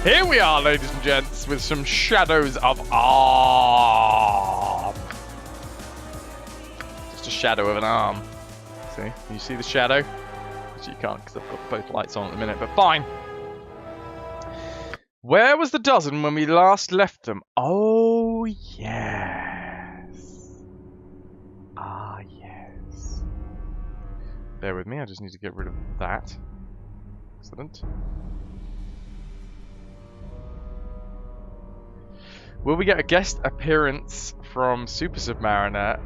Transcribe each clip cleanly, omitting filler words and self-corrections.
Here we are, ladies and gents, with some shadows of arm. Just a shadow of an arm. See? Can you see the shadow? Which you can't because I've got both lights on at the minute, but fine. Where was the dozen when we last left them? Oh, yes. Ah, yes. Bear with me, I just need to get rid of that. Excellent. Will we get a guest appearance from Super Submariner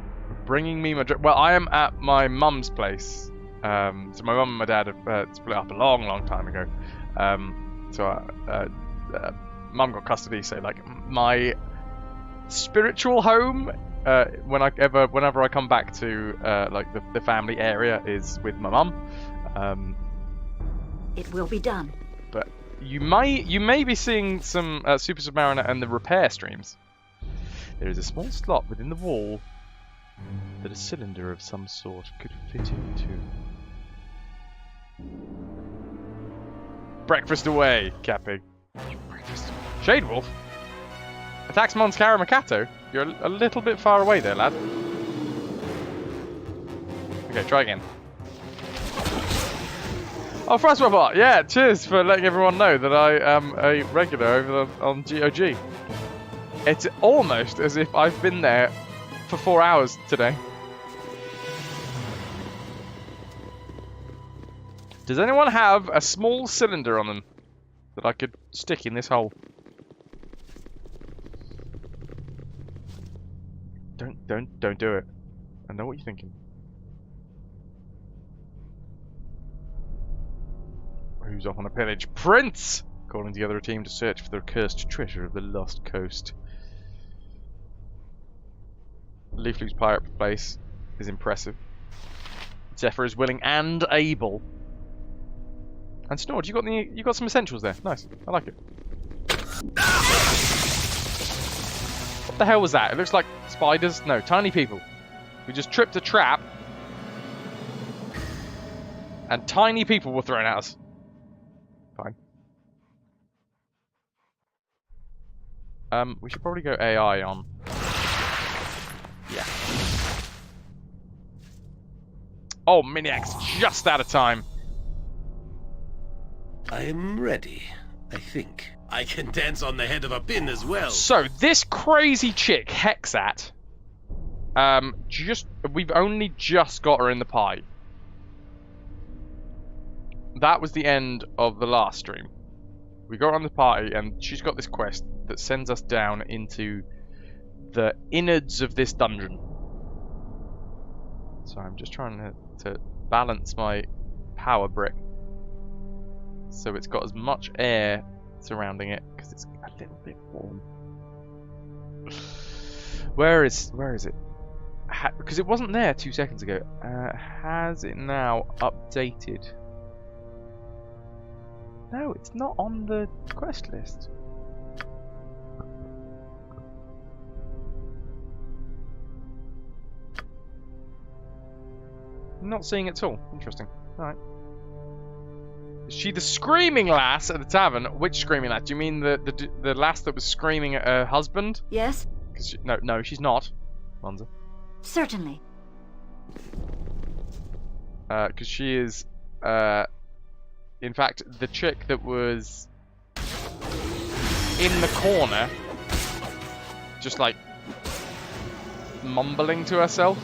bringing me my... Well, I am at my mum's place. So my mum and my dad have split up a long, long time ago. Mum got custody, so like my spiritual home, whenever I come back to like the family area is with my mum. It will be done. But you may be seeing some Super Submariner and the repair streams. There is a small slot within the wall that a cylinder of some sort could fit into. Breakfast away, Cappy. Breakfast. Shade Wolf? Attacks Mons Karamakato? You're a little bit far away there, lad. Okay, try again. Oh, FrasWhar's! Yeah, cheers for letting everyone know that I am a regular over on GOG. It's almost as if I've been there for 4 hours today. Does anyone have a small cylinder on them that I could stick in this hole? Don't do it. I know what you're thinking. Who's off on a pillage? Prince! Calling together a team to search for the cursed treasure of the lost coast. Leaflu's pirate place is impressive. Zephyr is willing and able. And Snord, you got some essentials there. Nice. I like it. What the hell was that? It looks like spiders. No, tiny people. We just tripped a trap. And tiny people were thrown at us. Fine. We should probably go AI on. Yeah. Oh, Miniac's just out of time. I'm ready, I think. I can dance on the head of a pin as well. So, this crazy chick, Hexat, we've only just got her in the pie. That was the end of the last stream. We got her on the party, and she's got this quest that sends us down into the innards of this dungeon. So I'm just trying to balance my power brick so it's got as much air surrounding it, because it's a little bit warm. Where is it? Because it wasn't there 2 seconds ago. Has it now updated? No, it's not on the quest list. I'm not seeing it at all. Interesting. Alright. Is she the screaming lass at the tavern? Which screaming lass? Do you mean the lass that was screaming at her husband? Yes? No, she's not. Monza. Certainly. Because she is, in fact, the chick that was in the corner, just like mumbling to herself.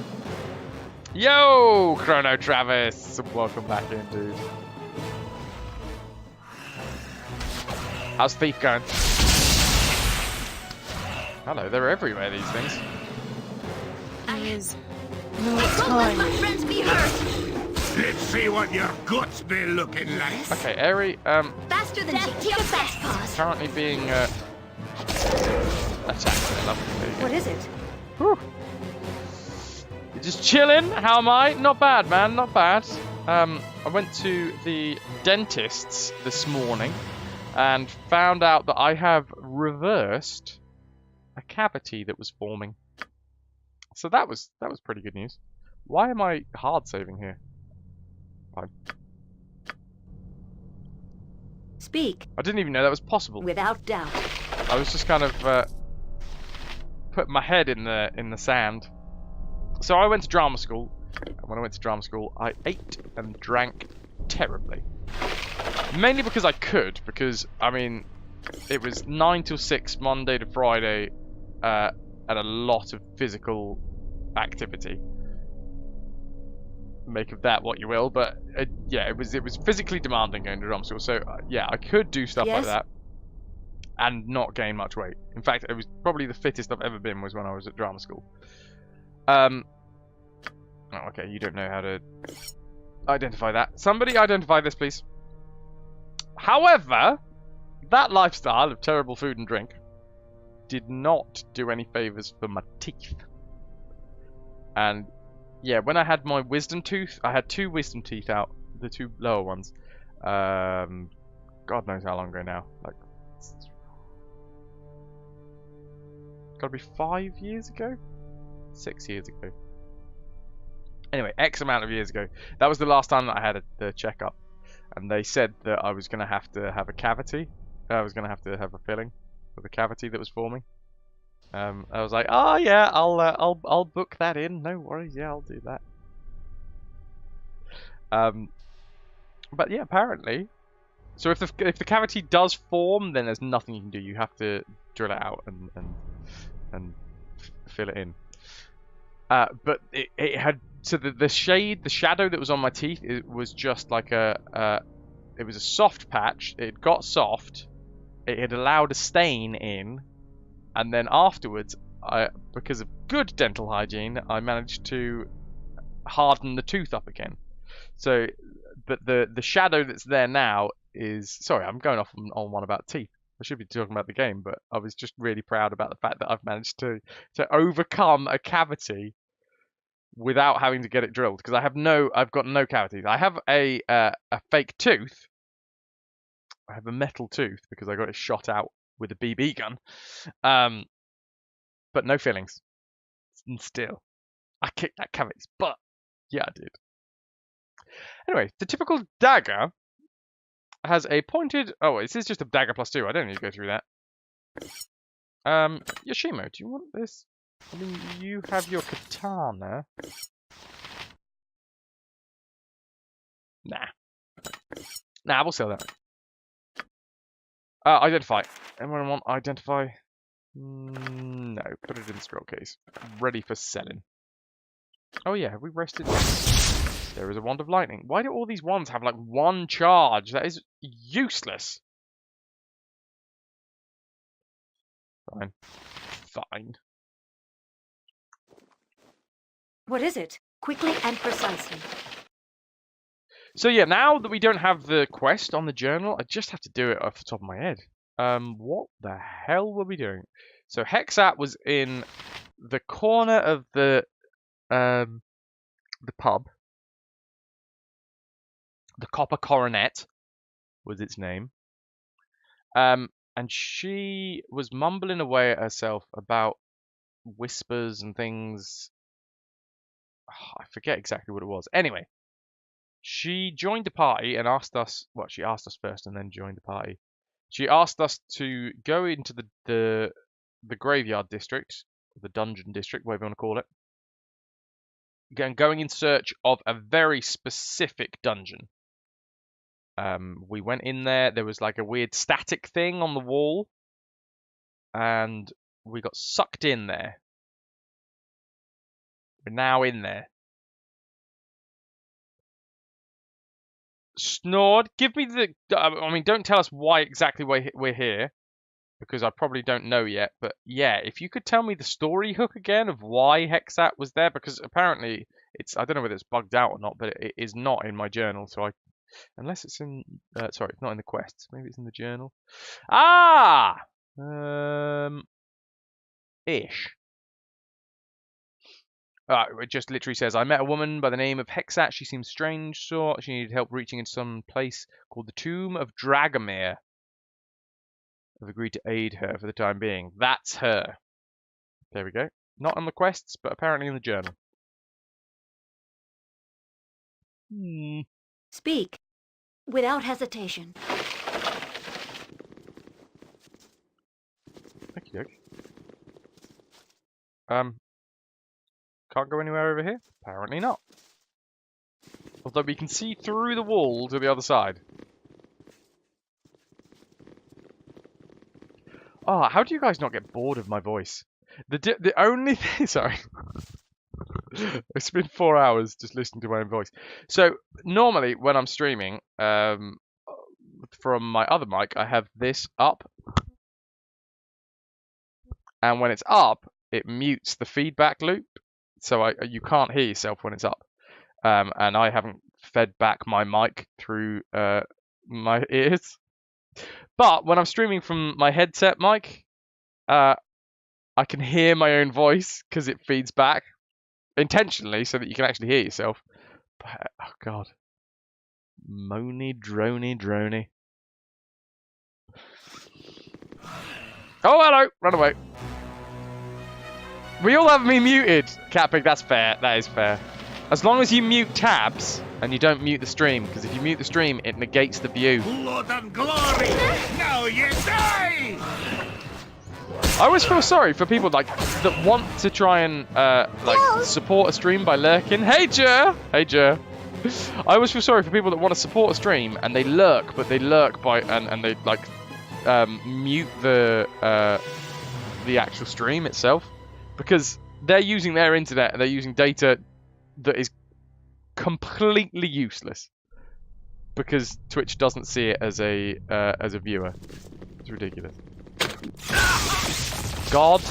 Yo, Chrono Travis! Welcome back in, dude. How's Thief going? Hello, they're everywhere, these things. Is no time. My friends be hurt! Let's see what your guts be looking like. Okay, Eri, Faster than take a fast pause. currently being attacked. Lovely. What is it? Whew. You're just chilling. How am I? Not bad, man. Not bad. I went to the dentist's this morning and found out that I have reversed a cavity that was forming. So that was pretty good news. Why am I hard saving here? Fine. Speak. I didn't even know that was possible. Without doubt. I was just kind of putting my head in the sand. So I went to drama school, and when I went to drama school, I ate and drank terribly. Mainly because I could, because, I mean, it was 9 till 6, Monday to Friday, and a lot of physical activity. Make of that what you will, but yeah, it was physically demanding going to drama school. So yeah, I could do stuff like that and not gain much weight. In fact, it was probably the fittest I've ever been was when I was at drama school. Oh, okay, you don't know how to identify that. Somebody identify this, please. However, that lifestyle of terrible food and drink did not do any favors for my teeth. And yeah, when I had my wisdom tooth, I had 2 wisdom teeth out, the 2 lower ones. God knows how long ago now. Like, gotta be 5 years ago? 6 years ago. Anyway, X amount of years ago. That was the last time that I had the checkup. And they said that I was gonna have to have a cavity. I was gonna have to have a filling for the cavity that was forming. I was like, oh yeah, I'll book that in. No worries, yeah, I'll do that. But yeah, apparently, so if the cavity does form, then there's nothing you can do. You have to drill it out and fill it in. But it had, so the shadow that was on my teeth, it was just like it was a soft patch. It got soft. It had allowed a stain in. And then afterwards, because of good dental hygiene, I managed to harden the tooth up again. So, but the shadow that's there now is... Sorry, I'm going off on one about teeth. I should be talking about the game, but I was just really proud about the fact that I've managed to overcome a cavity without having to get it drilled. Because I've got no cavities. I have a fake tooth. I have a metal tooth because I got it shot out with a BB gun, but no fillings. And still, I kicked that cavity's butt. Yeah, I did. Anyway, the typical dagger has a pointed... Oh, this is just a dagger +2. I don't need to go through that. Yoshimo, do you want this? I mean, you have your katana. Nah, we'll sell that. Identify. Anyone want identify? No, put it in the scroll case. Ready for selling. Oh yeah, have we rested? There is a wand of lightning. Why do all these wands have like 1 charge? That is useless. Fine. Fine. What is it? Quickly and precisely. So yeah, now that we don't have the quest on the journal, I just have to do it off the top of my head. What the hell were we doing? So Hexat was in the corner of the pub. The Copper Coronet was its name. And she was mumbling away at herself about whispers and things. Oh, I forget exactly what it was. Anyway. She joined the party and asked us... Well, she asked us first and then joined the party. She asked us to go into the graveyard district, the dungeon district, whatever you want to call it. Going in search of a very specific dungeon. We went in there. There was like a weird static thing on the wall. And we got sucked in there. We're now in there. Snord, give me the... I mean, don't tell us why exactly we're here, because I probably don't know yet. But yeah, if you could tell me the story hook again of why Hexat was there, because apparently it's... I don't know whether it's bugged out or not, but it is not in my journal, so I... Unless it's in... sorry, it's not in the quests. Maybe it's in the journal. Ah! Ish. It just literally says, I met a woman by the name of Hexat. She seemed strange, so she needed help reaching into some place called the Tomb of Dragomir. I've agreed to aid her for the time being. That's her. There we go. Not on the quests, but apparently in the journal. Speak, without hesitation. Okey-doke. Can't go anywhere over here? Apparently not. Although we can see through the wall to the other side. Oh, how do you guys not get bored of my voice? The only thing... Sorry. It's been 4 hours just listening to my own voice. So, normally, when I'm streaming, from my other mic, I have this up. And when it's up, it mutes the feedback loop. So you can't hear yourself when it's up. And I haven't fed back my mic through my ears. But when I'm streaming from my headset mic, I can hear my own voice because it feeds back intentionally so that you can actually hear yourself. But, oh God. Moany, drony, drony. Oh, hello! Run away. We all have me muted. Catpig, that's fair. That is fair. As long as you mute tabs and you don't mute the stream, because if you mute the stream, it negates the view. Blood and glory! Now you die! I always feel sorry for people like that want to try and like support a stream by lurking. Hey, Jer! Hey, Jer. I always feel sorry for people that want to support a stream and they lurk, but they lurk by and they like mute the actual stream itself because they're using their internet and they're using data that is completely useless because Twitch doesn't see it as a viewer. It's ridiculous. God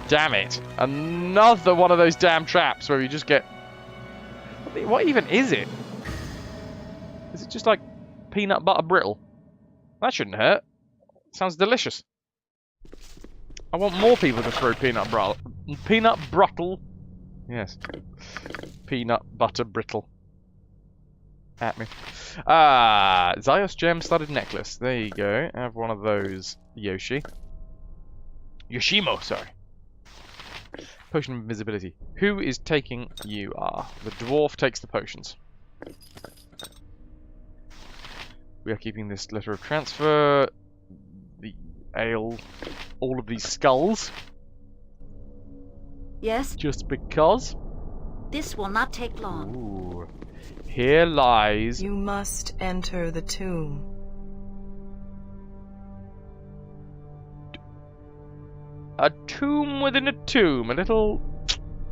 damn it! Another one of those damn traps where you just get. What even is it? Is it just like peanut butter brittle? That shouldn't hurt. Sounds delicious. I want more people to throw peanut brittle. Yes. Peanut butter brittle. At me. Zyos gem studded necklace. There you go. I have one of those, Yoshi. Yoshimo, sorry. Potion of invisibility. Who is taking? You are. The dwarf takes the potions. We are keeping this letter of transfer. The ale. All of these skulls. Yes? Just because. This will not take long. Ooh. Here lies... You must enter the tomb. A tomb within a tomb. A little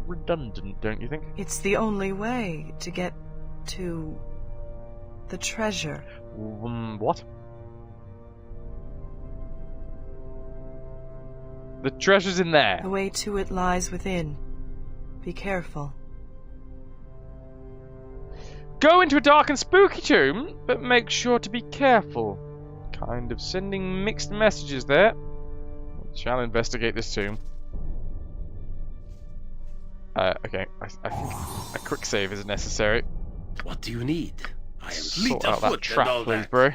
redundant, don't you think? It's the only way to get to the treasure. What? The treasure's in there. The way to it lies within. Be careful. Go into a dark and spooky tomb, but make sure to be careful. Kind of sending mixed messages there. Shall investigate this tomb. Okay, I think a quick save is necessary. What do you need? I am fleet Sort out of that foot trap, and all please, that. bro.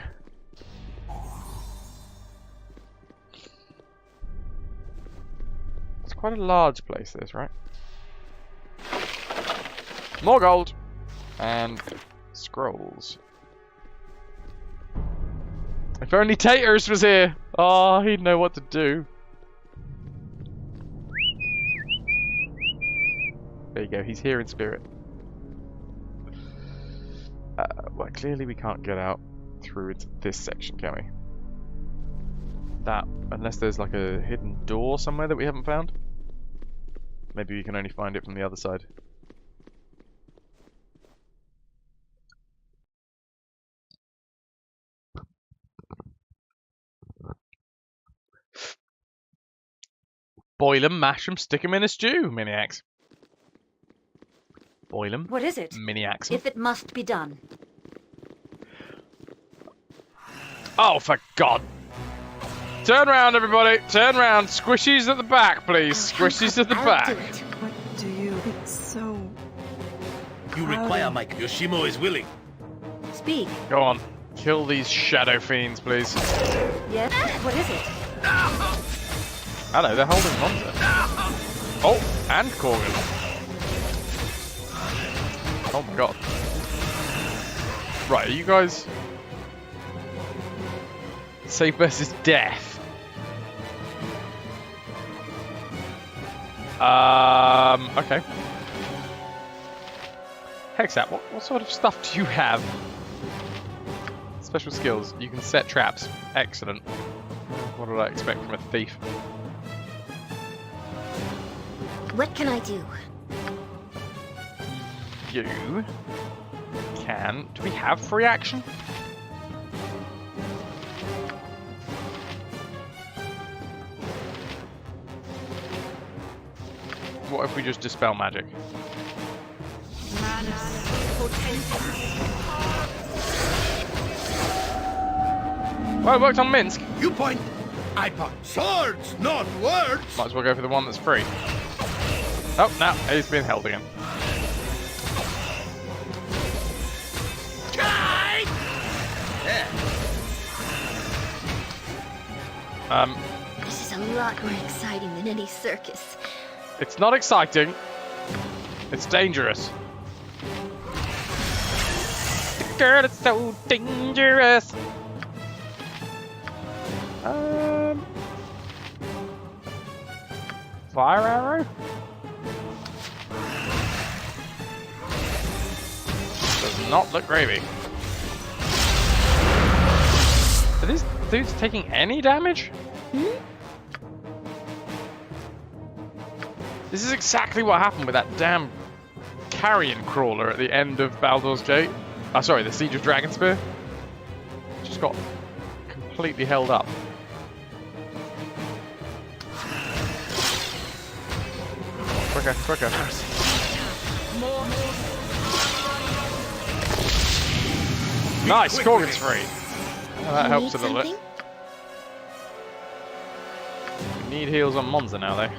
It's quite a large place, this, right? More gold! And scrolls. If only Taters was here! Oh, he'd know what to do. There you go, he's here in spirit. Well, clearly we can't get out through into this section, can we? That, unless there's like a hidden door somewhere that we haven't found. Maybe we can only find it from the other side. Boil 'em, mash 'em, stick 'em in a stew, Miniacs. Boil 'em. What is it? Miniacs. If it must be done. Oh, for God. Turn round, everybody. Turn round. Squishies at the back, please. Squishies at the I'll back. do it. What do you... It's so... You require my... Yoshimo is willing. Speak. Go on. Kill these shadow fiends, please. Yes? What is it? Hello, they're holding on to it. Oh, and Corgan. Oh my God. Right, are you guys... Safe versus death. Okay. Hexat, what sort of stuff do you have? Special skills. You can set traps. Excellent. What did I expect from a thief? What can I do? You can... Do we have free action? What if we just dispel magic? Well, it worked on Minsk. You point, I point. Swords, not words! Might as well go for the one that's free. Oh, now he's being held again. This is a lot more exciting than any circus. It's not exciting. It's dangerous. Girl, it's so dangerous. Fire arrow? Does not look gravy. Are these dudes taking any damage? This is exactly what happened with that damn carrion crawler at the end of Baldur's Gate. Sorry, the Siege of Dragonspear. Just got completely held up. Quicker, quicker. Nice, Corgan's free. Oh, that helps a little bit. We need heals on Monza now, though.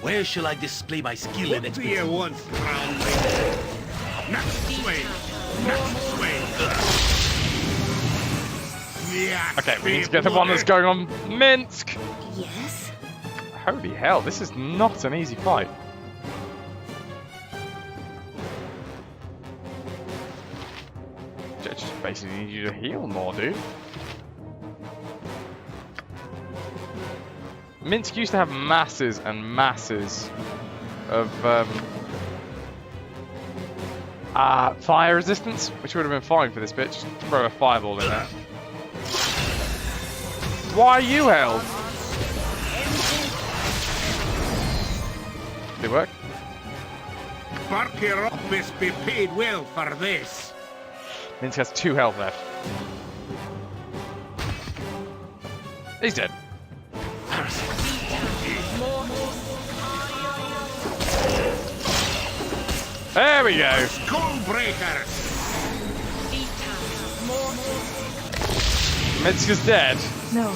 Where shall I display my skill and What do you want, groundling? Next way! Next way! Okay, we need to get the one that's going on Minsk! Yes? Holy hell, this is not an easy fight. Just basically need you to heal more, dude. Minsk used to have masses and masses of fire resistance, which would have been fine for this bit. Just throw a fireball in there. Why are you held? Did it work? Barkeropis be paid well for this. Minsk has 2 health left. He's dead. There we go. Skullbreakers. Minsk is dead. No.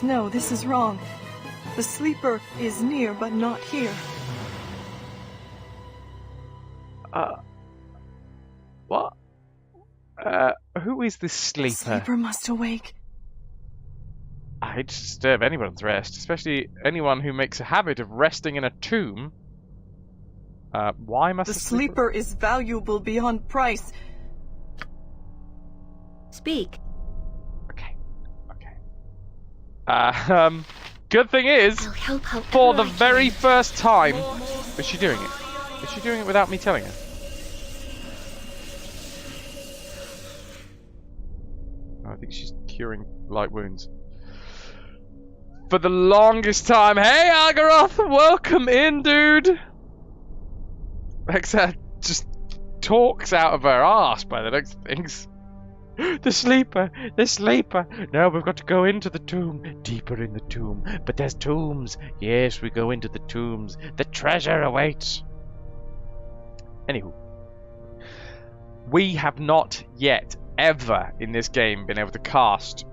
No, this is wrong. The sleeper is near, but not here. What? Who is this sleeper? Sleeper must awake. I hate to disturb anyone's rest, especially anyone who makes a habit of resting in a tomb. Why must The sleeper is valuable beyond price. Speak. Okay. Good thing is, I'll help how for the I very can. first time, is she doing it? Is she doing it without me telling her? I think she's curing light wounds. For the longest time. Hey, Algaroth! Welcome in, dude! Hexa just talks out of her ass by the looks of things. The sleeper! The sleeper! No, we've got to go into the tomb. Deeper in the tomb. But there's tombs. Yes, we go into the tombs. The treasure awaits. Anywho. We have not yet, ever, in this game, been able to cast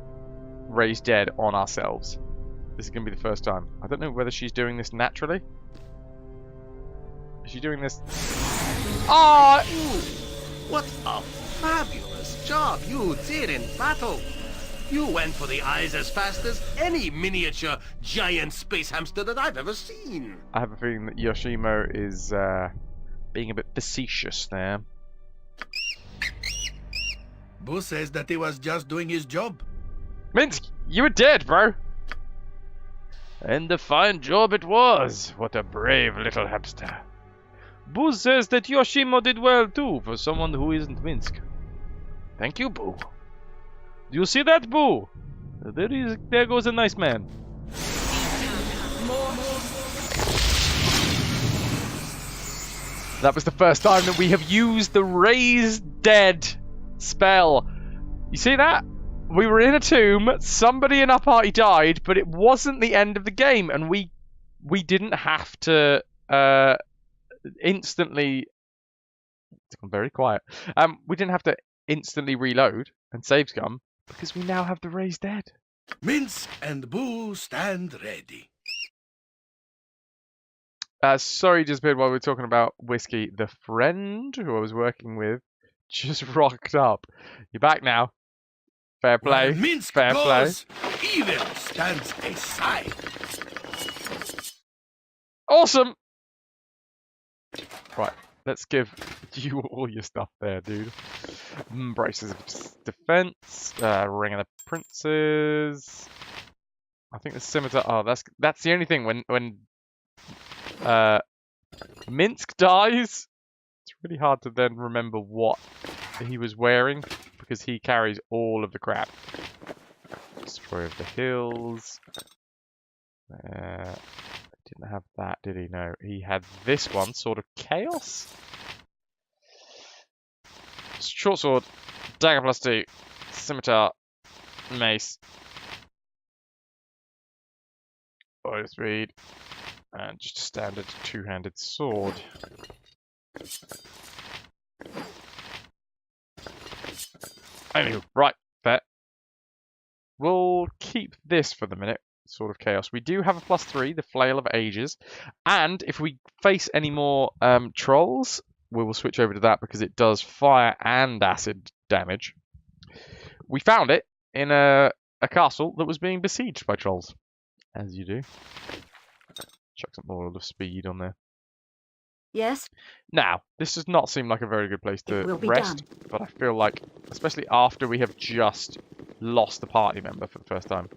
Raise Dead on ourselves. This is going to be the first time. I don't know whether she's doing this naturally. Is she doing this? Ah! What a fabulous job you did in battle! You went for the eyes as fast as any miniature giant space hamster that I've ever seen! I have a feeling that Yoshimo is being a bit facetious there. Bo says that he was just doing his job. Minsk, you were dead, bro! And a fine job it was. What a brave little hamster. Boo says that Yoshimo did well too, for someone who isn't Minsk. Thank you, Boo. Do you see that, Boo? There goes a nice man. That was the first time that we have used the Raise Dead spell. You see that? We were in a tomb, somebody in our party died, but it wasn't the end of the game, and we didn't have to instantly... It's gone very quiet. We didn't have to instantly reload and save scum, because we now have the Raise Dead. Minsk and Boo stand ready. Sorry, just while we were talking about whiskey, the friend who I was working with just rocked up. You're back now. Fair play. Where Minsk Fair goes, play. evil stands aside. Awesome! Right, let's give you all your stuff there, dude. Braces of defense, Ring of the Princes. I think the scimitar. Oh, that's the only thing when Minsk dies. It's really hard to then remember what he was wearing because he carries all of the crap. Destroyer of the Hills. Didn't have that, did he? No, he had this one, Sword of Chaos. Short sword, dagger plus 2, scimitar, mace, oil speed, and just a standard two-handed sword. Anywho, right, fair. We'll keep this for the minute, Sword of Chaos. We do have a +3, the Flail of Ages, and if we face any more trolls, we will switch over to that because it does fire and acid damage. We found it in a castle that was being besieged by trolls, as you do. Chuck some more of the speed on there. Yes? Now, this does not seem like a very good place to will be rest, done. but I feel like, especially after we have just lost a party member for the first time.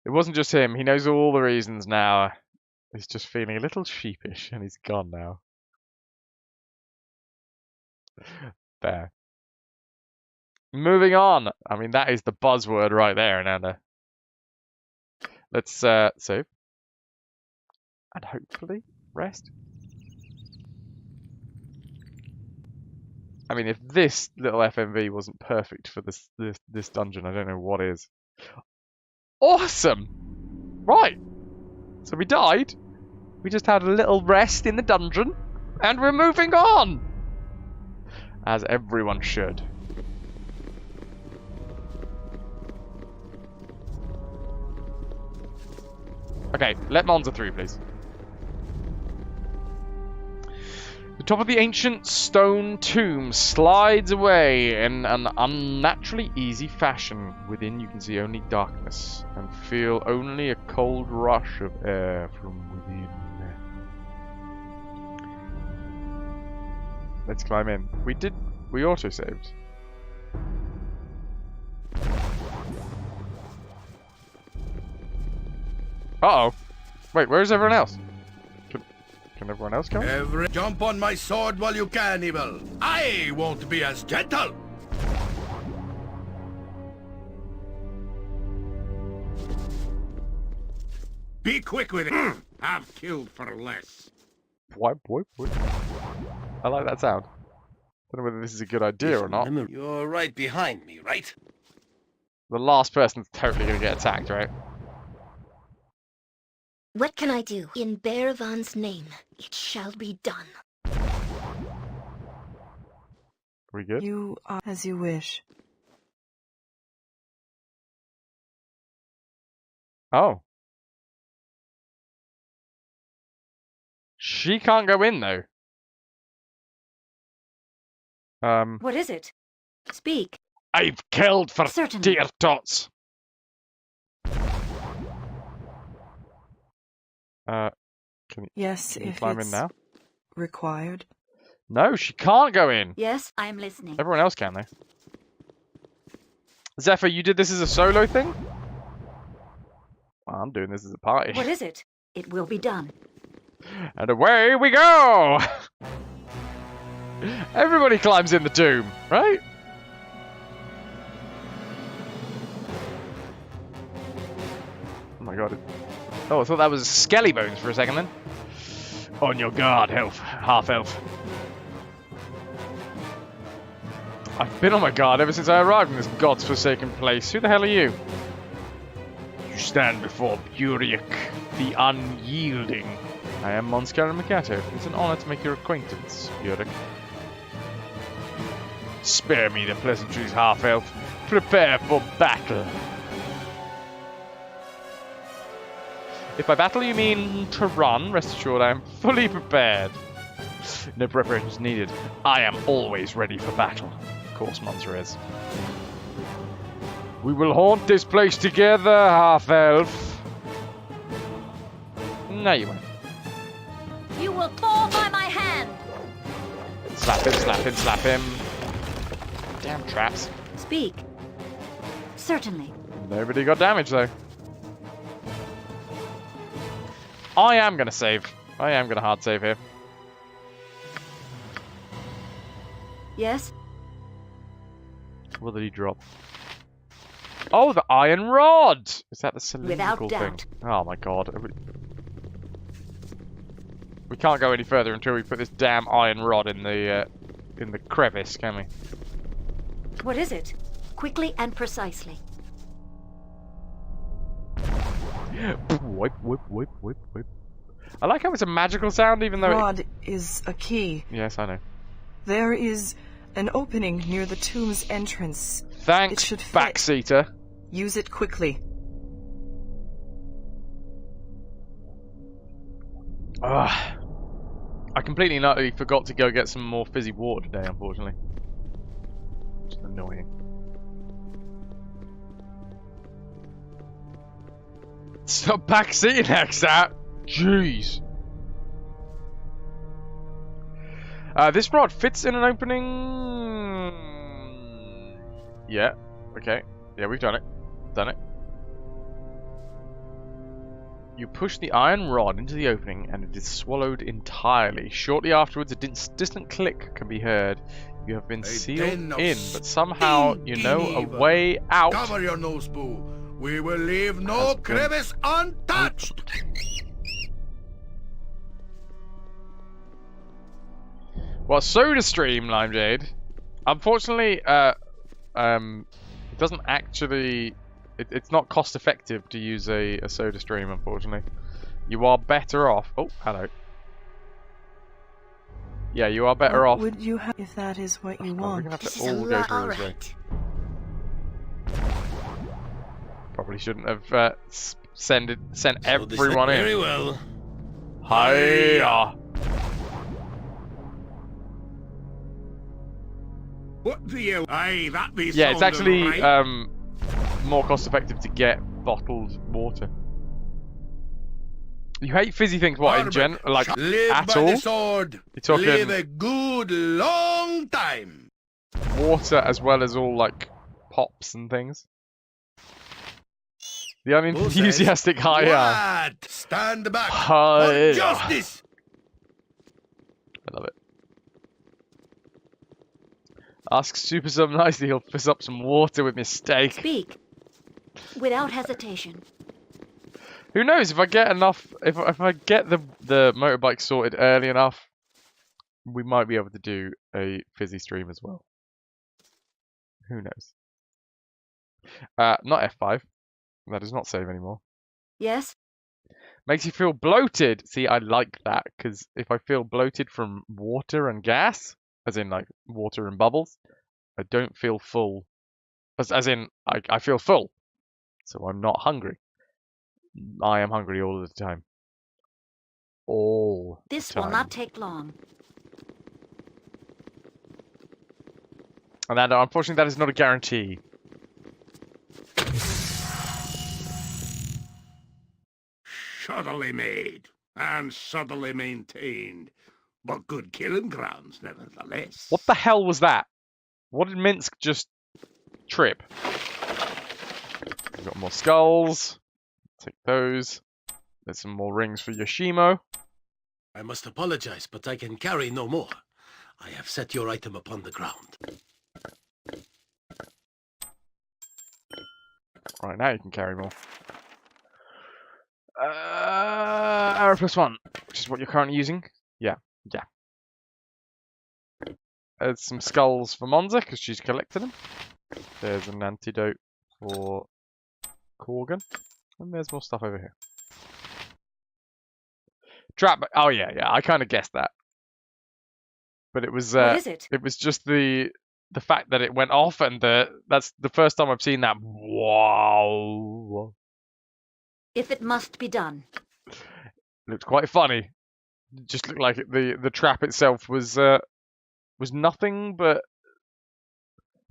It wasn't just him, he knows all the reasons now. He's just feeling a little sheepish and he's gone now. There. Moving on. I mean, that is the buzzword right there, Nanda. Let's save. And hopefully rest. I mean, if this little FMV wasn't perfect for this dungeon, I don't know what is. Awesome! Right. So we died. We just had a little rest in the dungeon. And we're moving on! As everyone should. Okay, let Monza through, please. The top of the ancient stone tomb slides away in an unnaturally easy fashion. Within you can see only darkness and feel only a cold rush of air from within. Let's climb in. We auto-saved. Uh-oh. Wait, where's everyone else? Can everyone else come? Jump on my sword while you can, evil. I won't be as gentle. Be quick with it. Have killed for less. What? I like that sound. Don't know whether this is a good idea or not. You're right behind me, right? The last person's totally gonna get attacked, right? What can I do? In Baravan's name, it shall be done. We good? You are as you wish. Oh. She can't go in, though. What is it? Speak. I've killed for Certainly. dear tots. Yes, Can you if climb in it's now? required. No, she can't go in. Yes, I'm listening. Everyone else can, though. Zephyr, you did this as a solo thing? Well, I'm doing this as a party. What is it? It will be done. And away we go! Everybody climbs in the tomb, right? Oh my god. Oh, I thought that was Skelly Bones for a second then. On your guard, half-elf. I've been on my guard ever since I arrived in this god's forsaken place. Who the hell are you? You stand before Burek, the Unyielding. I am Monskara Mikato. It's an honor to make your acquaintance, Burek. Spare me the pleasantries, half-elf. Prepare for battle. If by battle you mean to run, rest assured I am fully prepared. No preparations needed. I am always ready for battle. Of course, Monserez. We will haunt this place together, half-elf. No, you won't. You will fall by my hand. Slap him, slap him, slap him. Damn traps. Speak. Certainly. Nobody got damaged, though. I am going to save. I am going to hard save here. Yes? What did he drop? Oh, the iron rod! Is that the cylindrical Without thing? doubt. Oh my god. We can't go any further until we put this damn iron rod in the crevice, can we? What is it? Quickly and precisely. Whip, whip, whip, whip, whip. I like how it's a magical sound, even though Rod is a key. Yes, I know. There is an opening near the tomb's entrance. Thanks, It should fit. backseater. Use it quickly. Ugh. I completely and utterly forgot to go get some more fizzy water today, unfortunately. Which is annoying. Stop backseating, Hexat! Jeez. This rod fits in an opening. Yeah. Okay. Yeah, we've done it. Done it. You push the iron rod into the opening and it is swallowed entirely. Shortly afterwards, a distant click can be heard. You have been sealed in, but somehow you know a way out. Cover your nose, Boo. We will leave no crevice untouched. Well, Soda Stream, Lime Jade. Unfortunately, it doesn't actually. It's not cost effective to use a Soda Stream. Unfortunately, you are better off. Oh, hello. Yeah, you are better What off. would you have if that is what you Oh, we're want? gonna have This to is a all go lot. through All this way. right. Probably shouldn't have sent everyone in. Very well. Hiya! What do you? Aye, that be Yeah, it's sounding actually right. more cost effective to get bottled water. You hate fizzy things, what, in general? Like, live at by all? the sword. You're talking Live a good long time. water as well as all, like, pops and things. The unenthusiastic hiya. What? Stand back Hiya. for justice. I love it. Ask Super Sub nicely, he'll fizz up some water with mistake. Speak. Without hesitation. Who knows, if I get enough, if I get the motorbike sorted early enough, we might be able to do a fizzy stream as well. Who knows? Not F5. That does not save anymore. Yes? Makes you feel bloated. See, I like that, because if I feel bloated from water and gas, as in like water and bubbles, I don't feel full. As in, I feel full. So I'm not hungry. I am hungry all the time. All This the time. will not take long. And unfortunately, that is not a guarantee. Shoddily made and shoddily maintained, but good killing grounds nevertheless. What the hell was that? What did Minsk just trip? We've got more skulls. Take those. There's some more rings for Yoshimo. I must apologize, but I can carry no more. I have set your item upon the ground. Right, now you can carry more. Arrow +1, which is what you're currently using. Yeah. There's some skulls for Monza, because she's collected them. There's an antidote for Corgan. And there's more stuff over here. Trap. Oh, yeah, I kind of guessed that. But it was... What is it? It was just the fact that it went off, and that's the first time I've seen that. Wow. If it must be done. Looked quite funny. It just looked like the trap itself was nothing but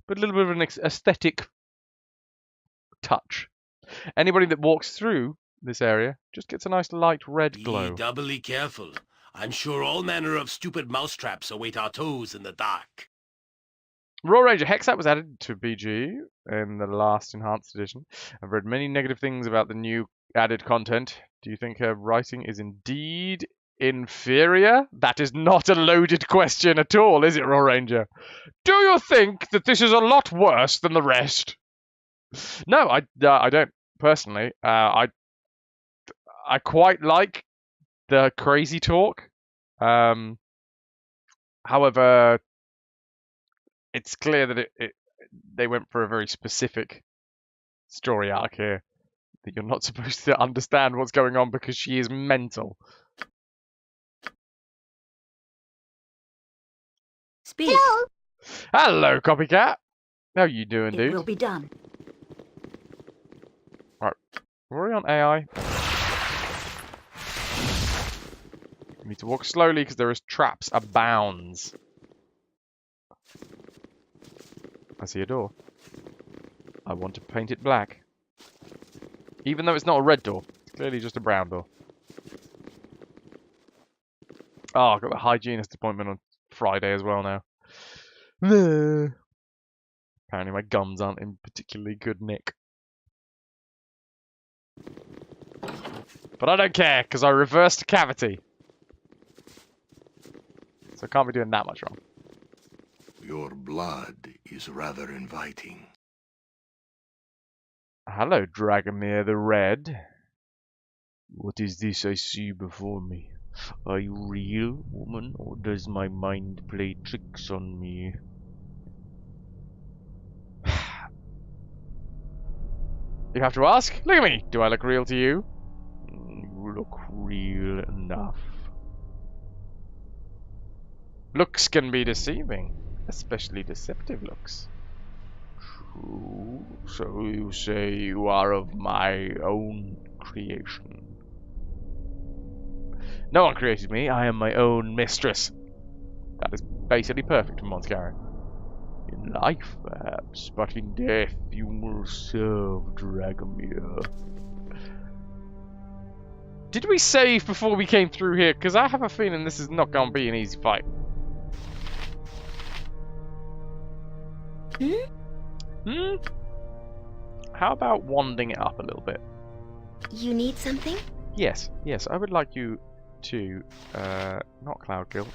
a little bit of an aesthetic touch. Anybody that walks through this area just gets a nice light red glow. Be doubly careful. I'm sure all manner of stupid mousetraps await our toes in the dark. Raw Ranger Hexat was added to BG in the last enhanced edition. I've read many negative things about the new added content. Do you think her writing is indeed inferior? That is not a loaded question at all, is it, Raw Ranger? Do you think that this is a lot worse than the rest? No, I don't personally. I quite like the crazy talk. However, it's clear that they went for a very specific story arc here. That you're not supposed to understand what's going on because she is mental. Speak. Hello, copycat. How you doing, dude? It will be done. Right, we're on AI. We need to walk slowly because there is traps abounds. I see a door. I want to paint it black. Even though it's not a red door. It's clearly just a brown door. Oh, I've got the hygienist appointment on Friday as well now. Apparently my gums aren't in particularly good nick. But I don't care, because I reversed cavity. So I can't be doing that much wrong. Your blood is rather inviting. Hello, Dragomir the Red. What is this I see before me? Are you real, woman, or does my mind play tricks on me? You have to ask? Look at me! Do I look real to you? You look real enough. Looks can be deceiving, especially deceptive looks. True. So you say you are of my own creation. No one created me. I am my own mistress. That is basically perfect for Monscarra. In life, perhaps, but in death you will serve Dragomir. Did we save before we came through here? Because I have a feeling this is not going to be an easy fight. How about wanding it up a little bit? You need something? Yes, I would like you to, not Cloud Guild.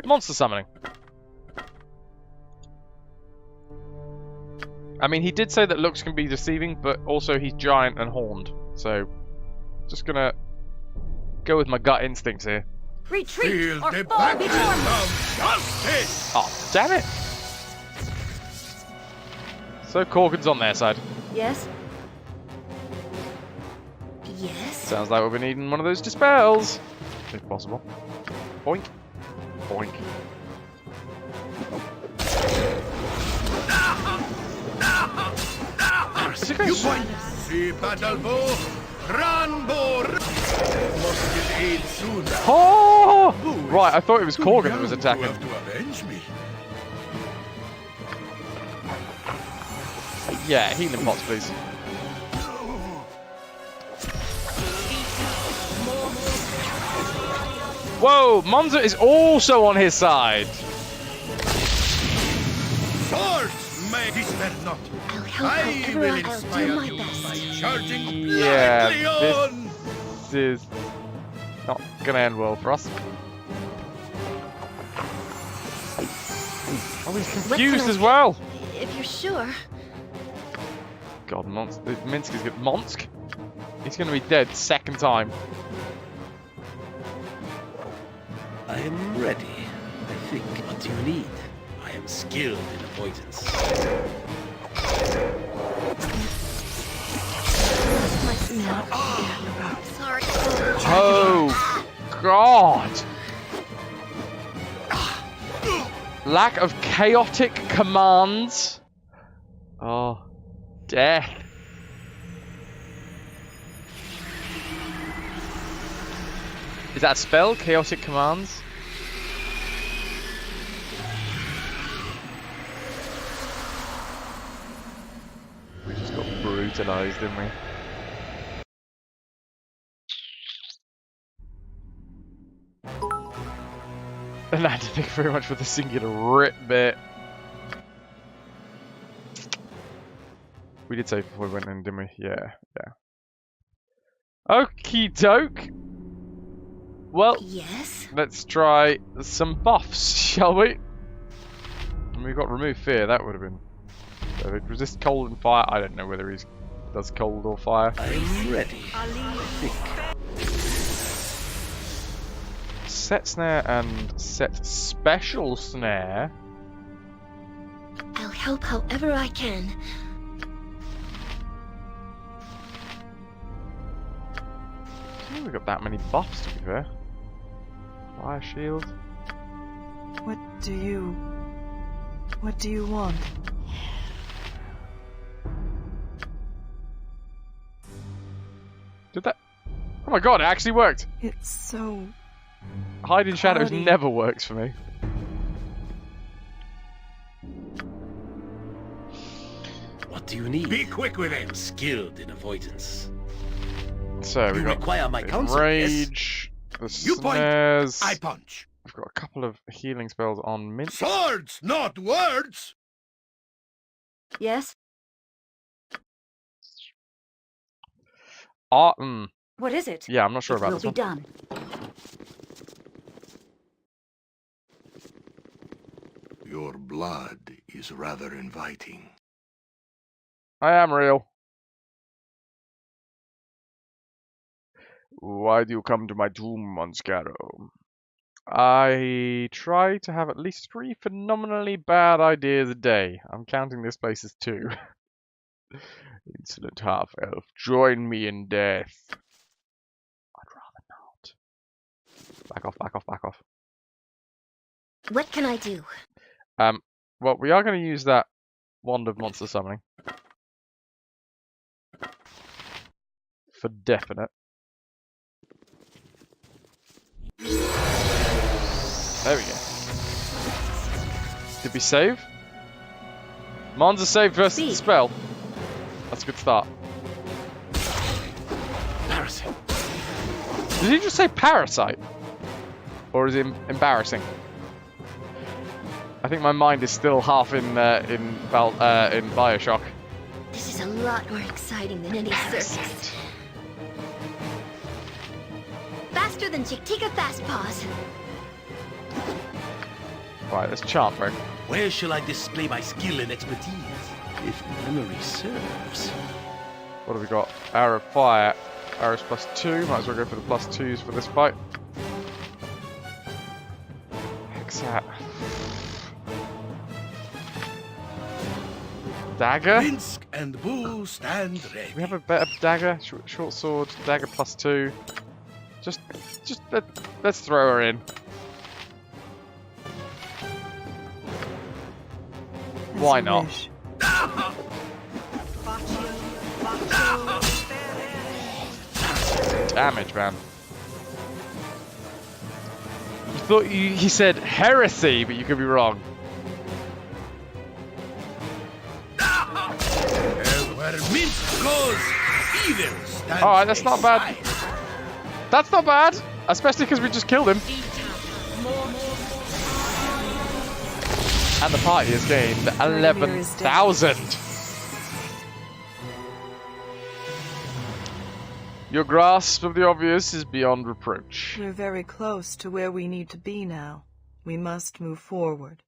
Monster summoning. I mean, he did say that looks can be deceiving, but also he's giant and horned. So, just gonna go with my gut instincts here. Retreat Feel or the fall battle before me! of justice! Oh, damn it! So Corgan's on their side. Yes? Yes? Sounds like we'll be needing one of those dispels, if possible. Boink. Boink. Is it going You point! See battle bow! Run, bow! Must get aid soon. Oh! Right, I thought it was Corgan that was You attacking. have to avenge me. Yeah, healing pots, please. Whoa, Monza is also on his side. Swords, men! Despair not. I'll help I however will I'll inspire do my you by best. charging Yeah, blindly on. this is not gonna end well for us. Oh, he's confused as well. If you're sure. God, Minsk is good. Monsk? He's gonna be dead second time. I am ready, I think. What do you need? I am skilled in avoidance. Sorry. Oh, God. Lack of chaotic commands. Oh, death. Is that a spell? Chaotic commands? We just got brutalized, didn't we? And I didn't think very much for the singular rip bit. We did save before we went in, didn't we? Yeah, yeah. Okie doke. Well, Yes? let's try some buffs, shall we? And we've got remove fear, that would have been perfect. Resist cold and fire. I don't know whether he does cold or fire. I am ready, I think. Set snare and set special snare. I'll help however I can. I don't think we've got that many buffs, to be fair. Fire shield. What do you want? Did that? Oh my god, it actually worked! It's so... Hide in shadows Cloudy. never works for me. What do you need? Be quick with I it. am skilled in avoidance. So we You got require my counsel, yes? rage, the You point, snares. I punch. We've got a couple of healing spells on Mint. Swords, not words. Yes? What is it? Yeah, I'm not sure It about will this be one. done. Your blood is rather inviting. I am real. Why do you come to my tomb, Monscaro? I try to have at least 3 phenomenally bad ideas a day. I'm counting this place as 2. Insolent half-elf, join me in death. I'd rather not. Back off, back off, back off. What can I do? Well, we are going to use that Wand of Monster Summoning. For definite. There we go. Did we save? Monster saved versus the Speed. spell. That's a good start. Parasite. Did he just say parasite? Or is it embarrassing? I think my mind is still half in Bioshock. This is a lot more exciting than any circus. Faster than Chick-Tika Fast Paws. Right, let's chant, bro. Where shall I display my skill and expertise? If memory serves. What have we got? Arrow of Fire. Arrows +2. Might as well go for the +2s for this fight. Hexat. Dagger? Minsk and Boo stand ready. We have a better dagger. Short sword. Dagger +2. Just let's throw her in. As Why you not? wish. Damage, man. You thought he said heresy, but you could be wrong. Where Minsk goes, evil stands Alright, that's not bad. aside. That's not bad, especially because we just killed him. And the party has gained Vladimir is dead. 11,000. Your grasp of the obvious is beyond reproach. We're very close to where we need to be now. We must move forward.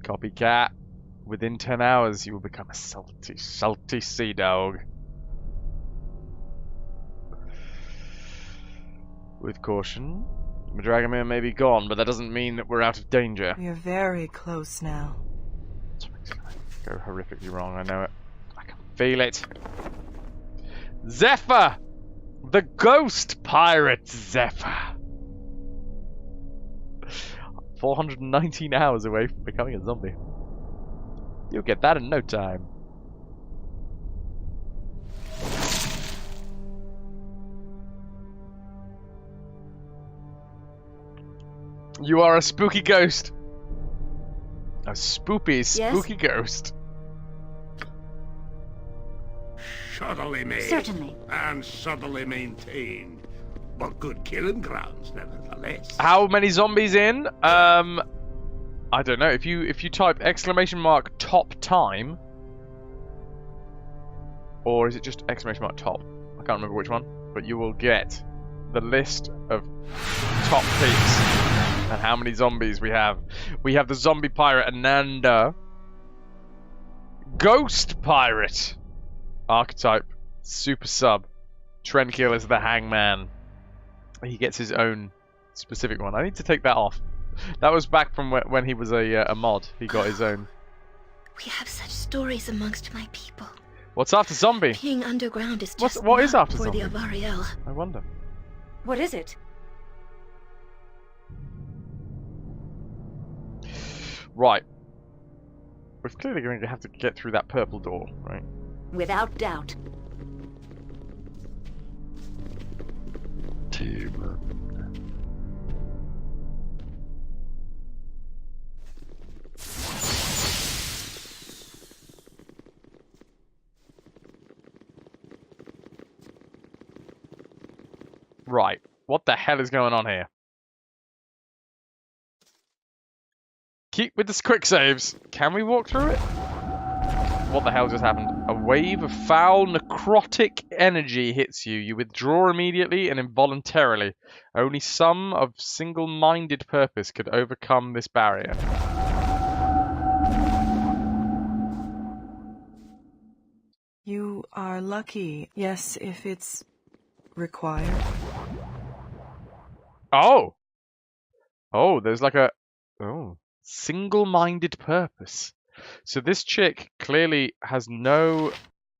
Copycat. Within 10 hours, you will become a salty, salty sea dog. With caution, Dragomir may be gone, but that doesn't mean that we're out of danger. We're very close now. Something's gonna go horrifically wrong, I know it. I can feel it. Zephyr! The ghost pirate Zephyr! 419 hours away from becoming a zombie. You'll get that in no time. You are a spooky ghost. A spooky ghost. Subtly made. Certainly. And subtly maintained. But good killing grounds, nevertheless. How many zombies in? I don't know. If you type ! top time, or is it just ! top? I can't remember which one, but you will get the list of top peaks and how many zombies we have. We have the zombie pirate Ananda, ghost pirate archetype, super sub, Trenkill is the hangman. He gets his own specific one. I need to take that off. That was back from when he was a mod. He got his own. We have such stories amongst my people. What's after zombie? Being underground is just What is not after for zombie? the Avariel. I wonder. What is it? Right. We're clearly going to have to get through that purple door, right? Without doubt. Right. What the hell is going on here? Keep with the quick saves. Can we walk through it? What the hell just happened? A wave of foul necrotic energy hits you. You withdraw immediately and involuntarily. Only some of single-minded purpose could overcome this barrier. You are lucky. Yes, if it's required. Oh! Oh, there's like a... Oh. Single-minded purpose. So this chick clearly has no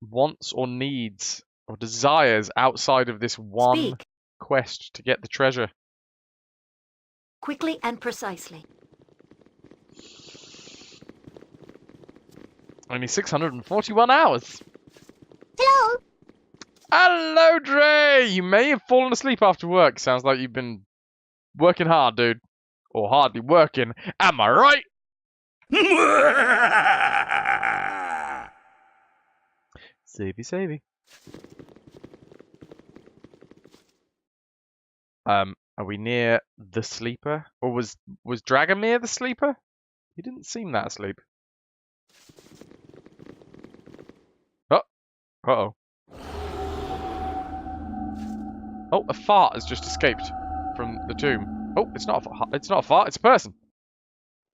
wants or needs or desires outside of this one Speak. quest to get the treasure. Quickly and precisely. Only 641 hours. Hello! Hello, Dre! You may have fallen asleep after work. Sounds like you've been working hard, dude. Or hardly working. Am I right? Savey. Are we near the sleeper? Or was Dragomir the sleeper? He didn't seem that asleep. Oh. Uh-oh. Oh, a fart has just escaped from the tomb. Oh, it's not a fart, it's a person.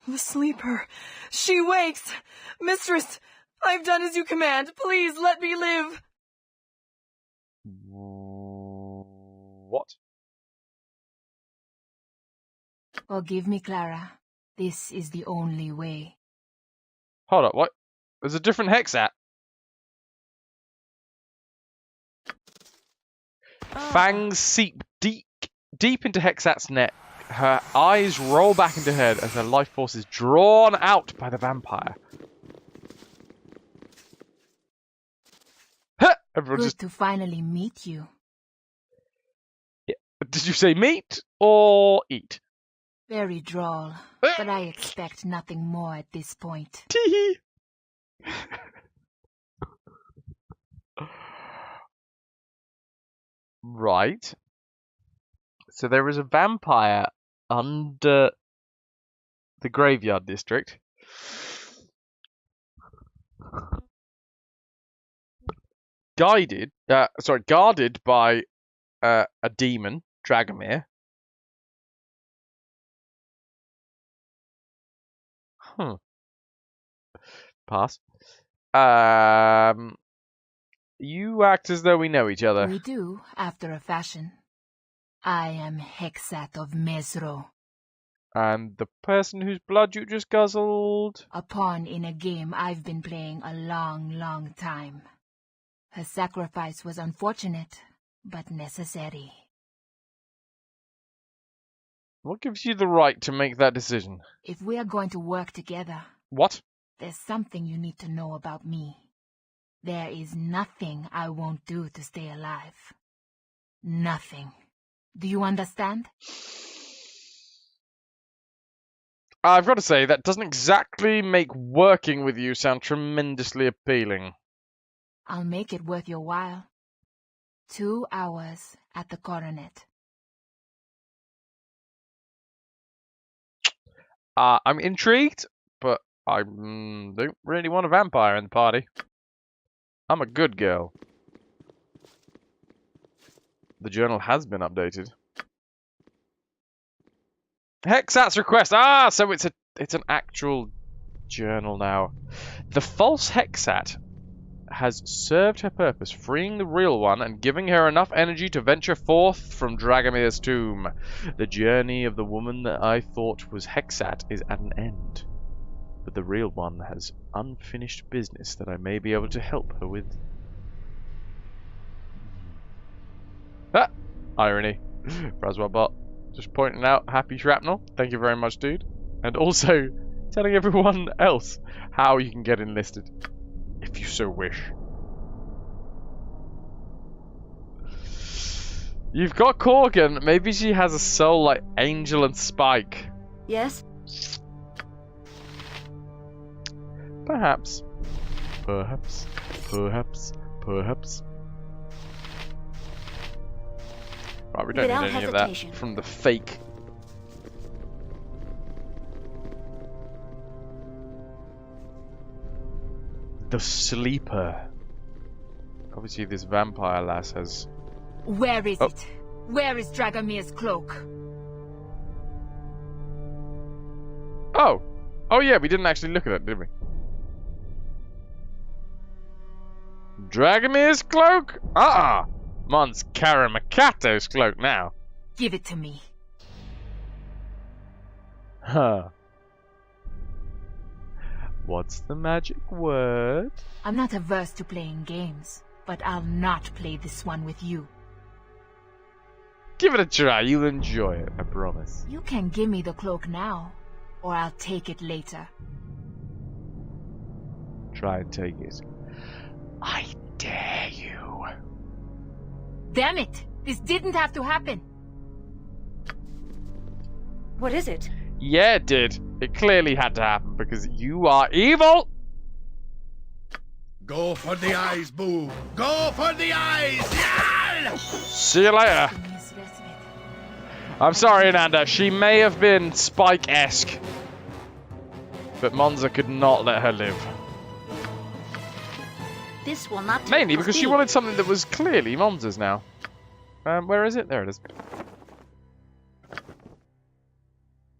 The sleeper. She wakes. Mistress, I've done as you command. Please let me live. What? Forgive me, Clara. This is the only way. Hold up, what? There's a different Hexat. Fangs seep deep into Hexat's neck. Her eyes roll back into her head as her life force is drawn out by the vampire. Huh! Everyone Good just... to finally meet you. Yeah. Did you say meat or eat? Very droll, but I expect nothing more at this point. Tee-hee. Right. So there is a vampire under the graveyard district. Guarded by a demon, Dragomir. Pass. You act as though we know each other. We do, after a fashion. I am Hexat of Mesro. And the person whose blood you just guzzled? A pawn in a game I've been playing a long, long time. Her sacrifice was unfortunate, but necessary. What gives you the right to make that decision? If we are going to work together... What? There's something you need to know about me. There is nothing I won't do to stay alive. Nothing. Do you understand? I've got to say, that doesn't exactly make working with you sound tremendously appealing. I'll make it worth your while. 2 hours at the coronet. I'm intrigued, but I don't really want a vampire in the party. I'm a good girl. The journal has been updated. Hexat's request. So it's an actual journal now. The false Hexat has served her purpose, freeing the real one and giving her enough energy to venture forth from Dragomir's tomb. The journey of the woman that I thought was Hexat is at an end, but the real one has unfinished business that I may be able to help her with. Irony. FrasWhar's bot just pointing out happy shrapnel. Thank you very much, dude. And also telling everyone else how you can get enlisted, if you so wish. You've got Corgan. Maybe she has a soul like Angel and Spike. Yes? Perhaps. Perhaps. Perhaps. Perhaps. Right, we don't Without need any hesitation. of that from the fake. The Sleeper. Obviously, this vampire lass has... Where is it? Where is Dragomir's cloak? Oh! Oh yeah, we didn't actually look at it, did we? Dragomir's cloak? Mon's Karamikato's cloak now. Give it to me. Huh. What's the magic word? I'm not averse to playing games, but I'll not play this one with you. Give it a try, you'll enjoy it, I promise. You can give me the cloak now, or I'll take it later. Try and take it. I dare you. Damn it! This didn't have to happen! What is it? Yeah, it did. It clearly had to happen because you are evil! Go for the eyes, boo! Go for the eyes! Yeah! See you later. I'm sorry, Ananda. She may have been Spike-esque, but Monza could not let her live. This will not take Mainly much because she speed. wanted something that was clearly Monza's now. Where is it? There it is.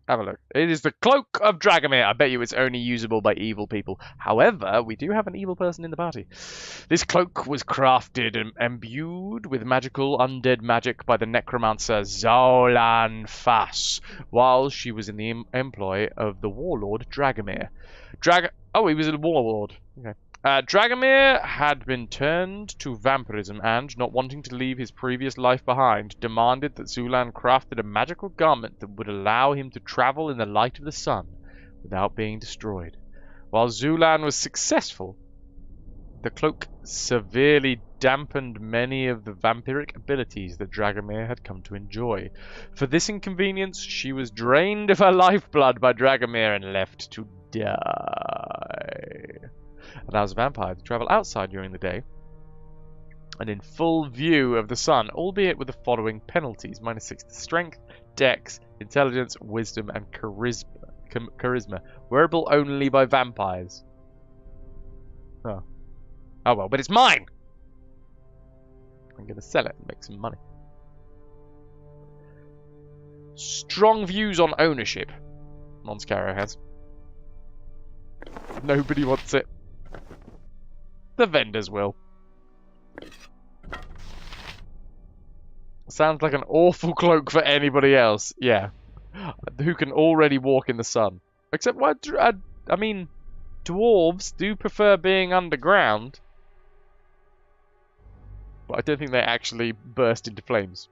Have a look. It is the Cloak of Dragomir. I bet you it's only usable by evil people. However, we do have an evil person in the party. This cloak was crafted and imbued with magical undead magic by the necromancer Zolan Fass, while she was in the employ of the warlord Dragomir. Oh, he was a warlord. Okay. Dragomir had been turned to vampirism and, not wanting to leave his previous life behind, demanded that Zulan crafted a magical garment that would allow him to travel in the light of the sun without being destroyed. While Zulan was successful, the cloak severely dampened many of the vampiric abilities that Dragomir had come to enjoy. For this inconvenience, she was drained of her lifeblood by Dragomir and left to die. Allows a vampire to travel outside during the day and in full view of the sun, albeit with the following penalties: -6 to strength, Dex, Intelligence, Wisdom, and Charisma. Wearable only by vampires. Oh. Oh well, but it's mine! I'm going to sell it and make some money. Strong views on ownership. Monscaro has. Nobody wants it. The vendors will. Sounds like an awful cloak for anybody else. Yeah. Who can already walk in the sun. Except, I mean, dwarves do prefer being underground. But I don't think they actually burst into flames.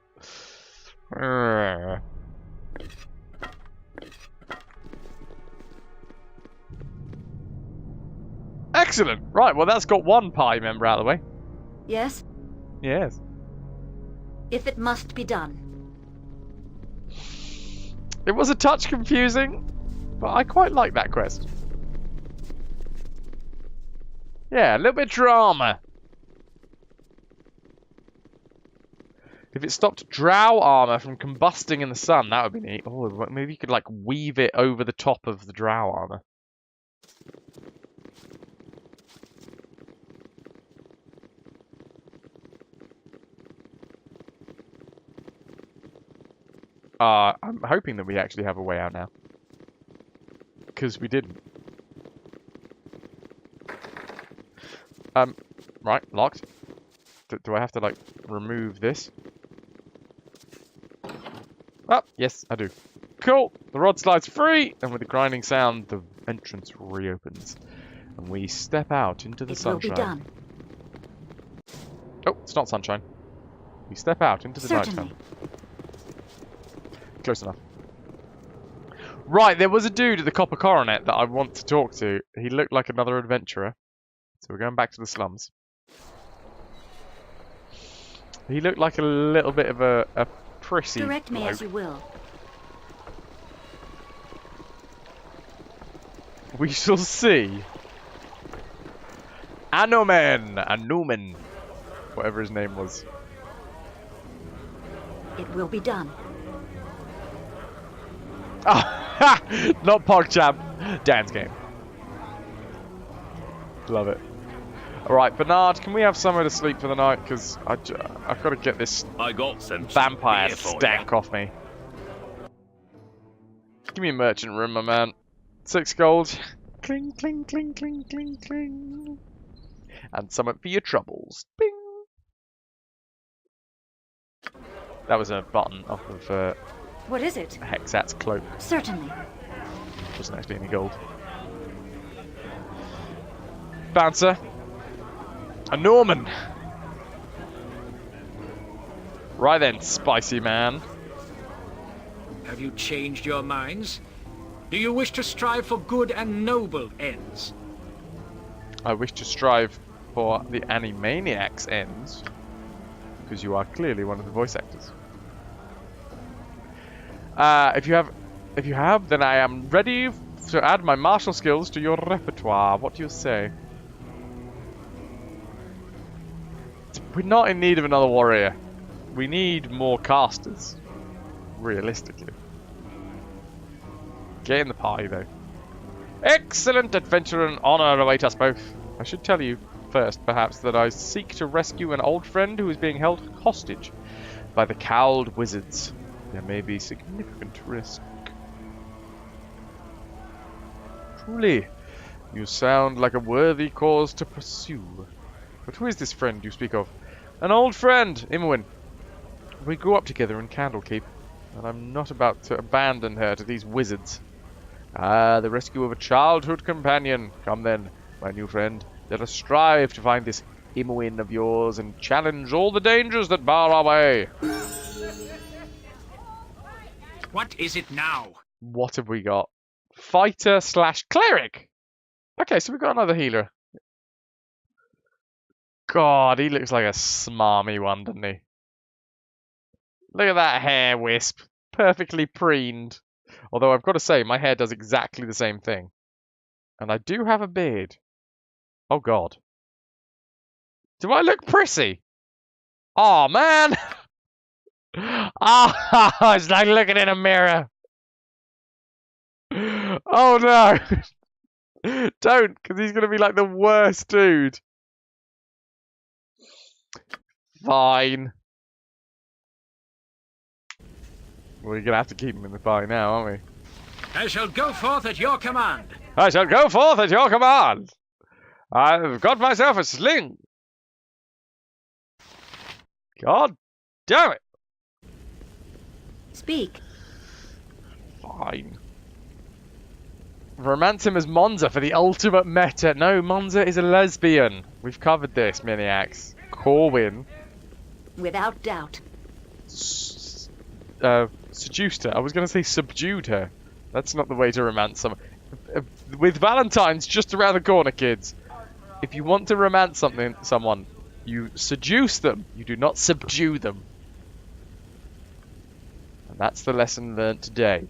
Excellent! Right, well that's got one party member out of the way. Yes? Yes. If it must be done. It was a touch confusing, but I quite like that quest. Yeah, a little bit of drama. If it stopped drow armor from combusting in the sun, that would be neat. Oh, maybe you could like weave it over the top of the drow armor. I'm hoping that we actually have a way out now. Because we didn't. Right, locked. Do I have to, like, remove this? Oh, yes, I do. Cool! The rod slides free! And with a grinding sound, the entrance reopens. And we step out into the sunshine. It will be done. Oh, it's not sunshine. We step out into the nighttime. Close enough. Right, there was a dude at the Copper Coronet that I want to talk to. He looked like another adventurer. So we're going back to the slums. He looked like a little bit of a prissy Direct me bloke. as you will. We shall see. Anumen, whatever his name was. It will be done. Ah, not PogChamp. Dan's game. Love it. Alright, Bernard, can we have somewhere to sleep for the night? Because I've got to get this I got some vampire beer for stank off me. Give me a merchant room, my man. 6 gold. Cling, cling, cling, cling, cling, cling. And something for your troubles. Bing. That was a button off of What is it? Hexat's cloak. Certainly. Wasn't actually any gold. Bouncer. A Norman. Right then, spicy man. Have you changed your minds? Do you wish to strive for good and noble ends? I wish to strive for the Animaniacs ends, because you are clearly one of the voice actors. If you have, then I am ready to add my martial skills to your repertoire. What do you say? We're not in need of another warrior. We need more casters, realistically. Get in the party, though. Excellent adventure and honor await us both. I should tell you first, perhaps, that I seek to rescue an old friend who is being held hostage by the cowled wizards. There may be significant risk. Truly, you sound like a worthy cause to pursue. But who is this friend you speak of? An old friend, Imoen. We grew up together in Candlekeep, and I'm not about to abandon her to these wizards. Ah, the rescue of a childhood companion. Come then, my new friend. Let us strive to find this Imoen of yours and challenge all the dangers that bar our way. What is it now? What have we got? Fighter / cleric. Okay, so we've got another healer. God, he looks like a smarmy one, doesn't he? Look at that hair wisp. Perfectly preened. Although I've got to say, my hair does exactly the same thing. And I do have a beard. Oh, God. Do I look prissy? Aw, man! Ah, it's like looking in a mirror. Oh no. Don't, because he's going to be like the worst dude. Fine. We're going to have to keep him in the pie now, aren't we? I shall go forth at your command. I shall go forth at your command. I've got myself a sling. God damn it. Speak. Fine. Romance him as Monza for the ultimate meta. No, Monza is a lesbian. We've covered this, Miniacs. Corwin. Without doubt. Seduced her. I was going to say subdued her. That's not the way to romance someone. With Valentine's just around the corner, kids. If you want to romance someone, you seduce them. You do not subdue them. And that's the lesson learned today.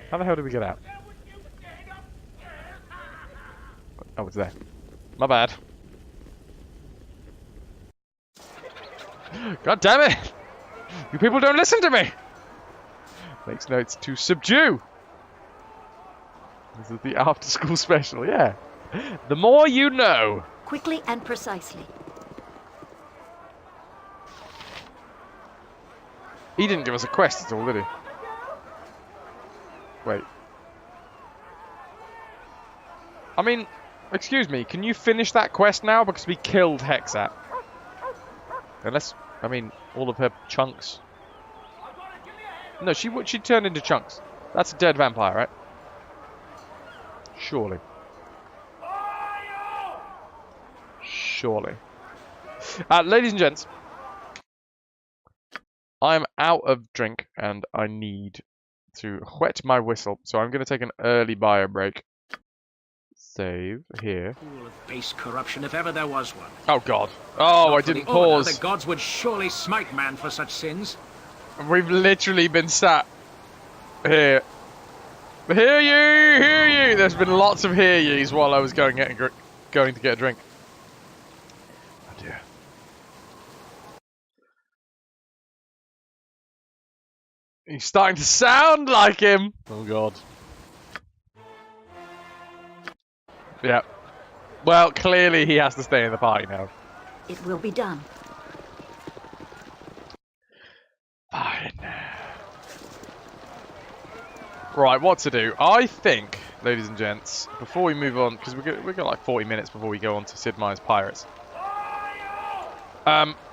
How the hell did we get out? Oh, it's there. My bad. God damn it! You people don't listen to me! Makes notes to subdue. This is the after school special, yeah. The more you know. Quickly and precisely. He didn't give us a quest at all, did he? Wait. I mean, excuse me, can you finish that quest now? Because we killed Hexat. Unless, I mean, all of her chunks. No, she turned into chunks. That's a dead vampire, right? Surely. Surely. Ladies and gents, I'm out of drink and I need to whet my whistle, so I'm going to take an early bio break. Save here. Pool of base corruption, if ever there was one. Oh god. Oh, I didn't pause. The gods would surely smite man for such sins. We've literally been sat here. Hear you, hear you. There's been lots of hear yous while I was going to get a drink. Oh dear. He's starting to sound like him. Oh god. Yeah. Well, clearly he has to stay in the party now. It will be done. Fine. Right, what to do? I think, ladies and gents, before we move on, because we've got like 40 minutes before we go on to Sid Meier's Pirates.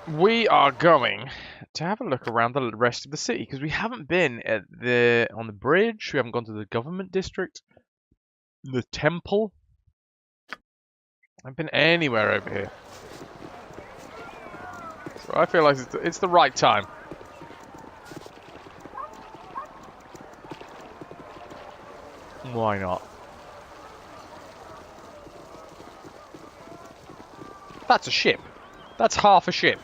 We are going to have a look around the rest of the city, because we haven't been on the bridge, we haven't gone to the government district, the temple. I haven't been anywhere over here. So I feel like it's the right time. Why not? That's a ship. That's half a ship.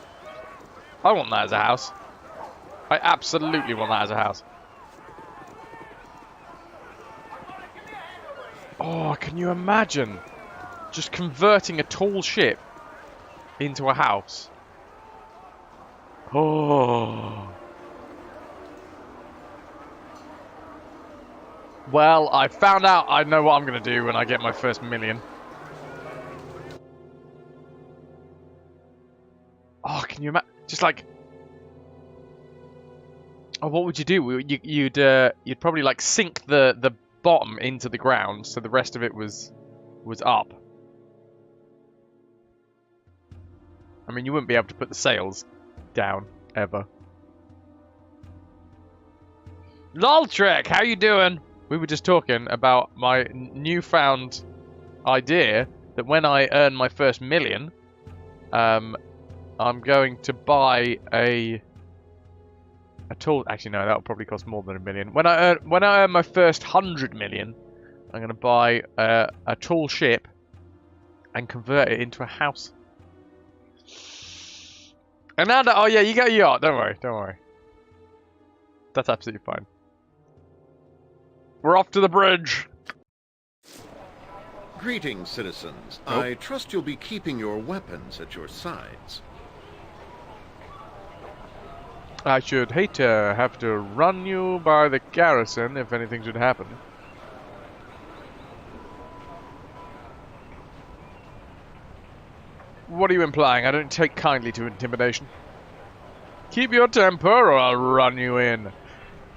I want that as a house. I absolutely want that as a house. Oh, can you imagine just converting a tall ship into a house? Oh. Well, I found out I know what I'm going to do when I get my first million. Oh, can you imagine? Just like... Oh, what would you do? You'd probably like sink the bottom into the ground so the rest of it was up. I mean, you wouldn't be able to put the sails down, ever. Loltrek, how you doing? We were just talking about my newfound idea that when I earn my first million, I'm going to buy a tool. Actually, no, that'll probably cost more than $1 million. When I earn my first 100 million, I'm going to buy a tall ship and convert it into a house. And now that, oh yeah, you got a yacht. Don't worry. That's absolutely fine. We're off to the bridge. Greetings, citizens. Oh. I trust you'll be keeping your weapons at your sides. I should hate to have to run you by the garrison if anything should happen. What are you implying? I don't take kindly to intimidation. Keep your temper or I'll run you in.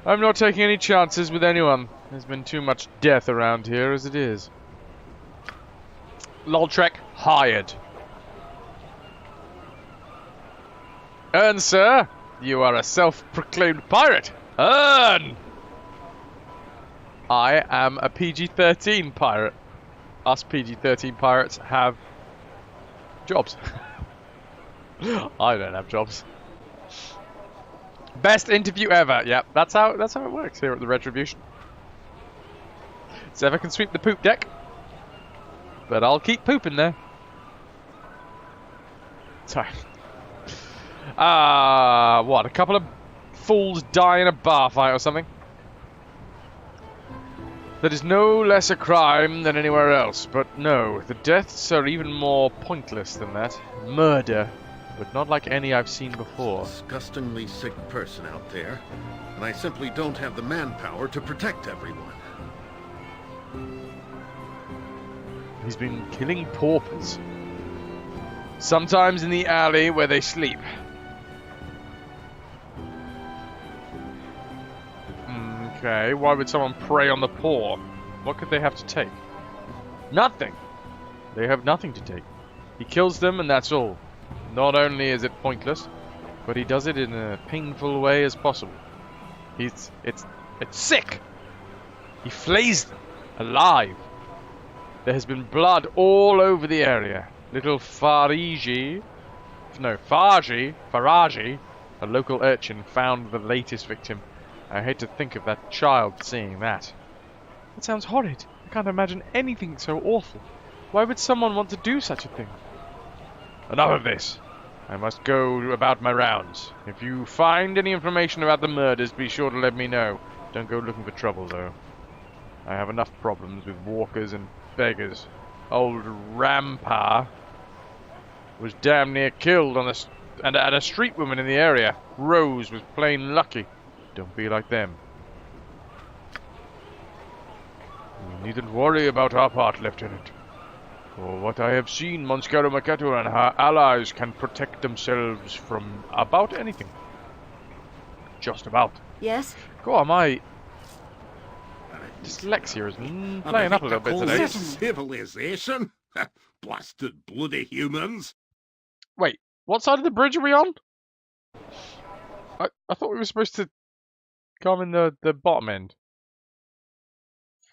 I'm not taking any chances with anyone. There's been too much death around here as it is. Loltrek hired. Earn, sir. You are a self-proclaimed pirate. Earn! I am a PG-13 pirate. Us PG-13 pirates have jobs. I don't have jobs. Best interview ever. Yep, that's how it works here at the RetroVution. Sever can sweep the poop deck, but I'll keep pooping there. Sorry. What? A couple of fools die in a bar fight or something? That is no less a crime than anywhere else, but no, the deaths are even more pointless than that. Murder, but not like any I've seen before. Disgustingly sick person out there, and I simply don't have the manpower to protect everyone. He's been killing paupers. Sometimes in the alley where they sleep. Okay, why would someone prey on the poor? What could they have to take? Nothing! They have nothing to take. He kills them and that's all. Not only is it pointless, but he does it in a painful way as possible. It's sick! He flays them alive. There has been blood all over the area. Little Faraji, a local urchin, found the latest victim. I hate to think of that child seeing that. That sounds horrid. I can't imagine anything so awful. Why would someone want to do such a thing? Enough of this. I must go about my rounds. If you find any information about the murders, be sure to let me know. Don't go looking for trouble, though. I have enough problems with walkers and beggars. Old Rampa was damn near killed on at a street woman in the area. Rose was plain lucky. Don't be like them. You needn't worry about our part, Lieutenant. For what I have seen, Monskara Makato and her allies can protect themselves from about anything. Just about. Yes? God, my dyslexia is playing up a little bit today. Civilization? Blasted bloody humans. Wait, what side of the bridge are we on? I thought we were supposed to come in the bottom end.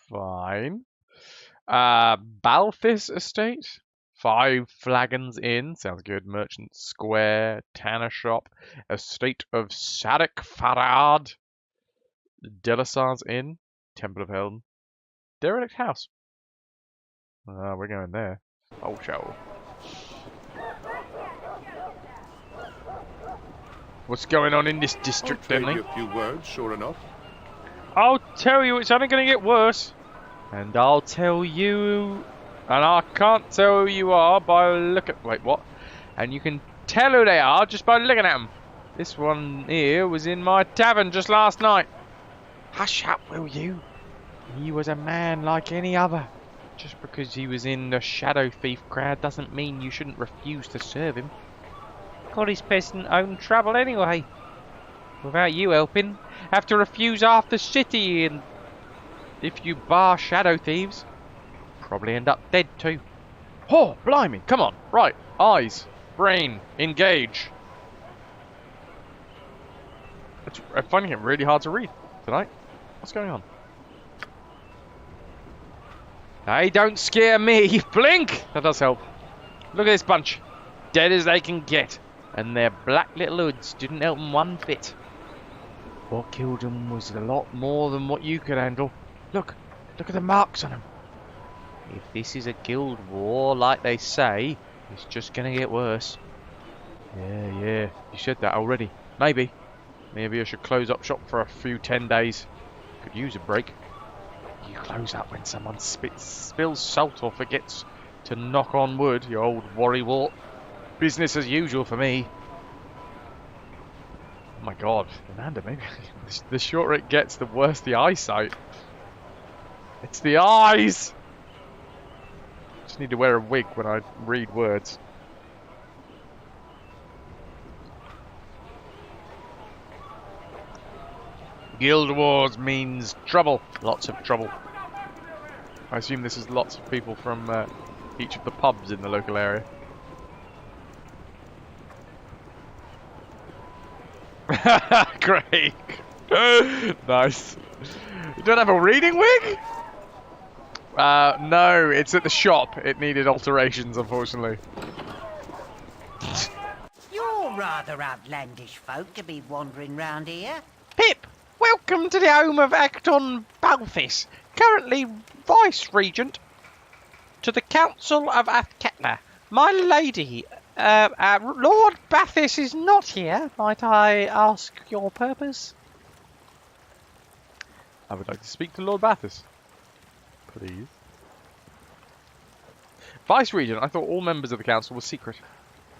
Fine. Balthus Estate? 5 Flagons Inn. Sounds good. Merchant Square. Tanner Shop. Estate of Sadik Farad. Delasar's Inn. Temple of Helm. Derelict House. We're going there. Oh, show. What's going on in this district, Denley? A few words, sure enough. I'll tell you, it's only going to get worse. And I'll tell you... And I can't tell who you are by look at... Wait, what? And you can tell who they are just by looking at them. This one here was in my tavern just last night. Hush up, will you? He was a man like any other. Just because he was in the Shadow Thief crowd doesn't mean you shouldn't refuse to serve him. Got his peasant own trouble anyway. Without you helping, have to refuse half the city, and if you bar Shadow Thieves, probably end up dead too. Oh, blimey, come on. Right, eyes, brain, engage. I'm finding it really hard to read tonight. What's going on? Hey, don't scare me. Blink! That does help. Look at this bunch. Dead as they can get. And their black little hoods didn't help them one bit. What killed them was a lot more than what you could handle. Look at the marks on them. If this is a guild war, like they say, it's just gonna get worse. Yeah, you said that already. Maybe I should close up shop for a few 10 days. Could use a break. You close up when someone spills salt or forgets to knock on wood, you old worrywart. Business as usual for me. Oh my god, Amanda, maybe the shorter it gets, the worse the eyesight. It's the eyes! Just need to wear a wig when I read words. Guild Wars means trouble. Lots of trouble. I assume this is lots of people from each of the pubs in the local area. Craig! Nice. You don't have a reading wig? No, it's at the shop. It needed alterations, unfortunately. You're rather outlandish folk to be wandering round here. Pip, welcome to the home of Acton Balthus, currently Vice Regent to the Council of Athkatla. My lady, Lord Balthus is not here. Might I ask your purpose? I would like to speak to Lord Balthus. Please. Vice Regent, I thought all members of the council were secret.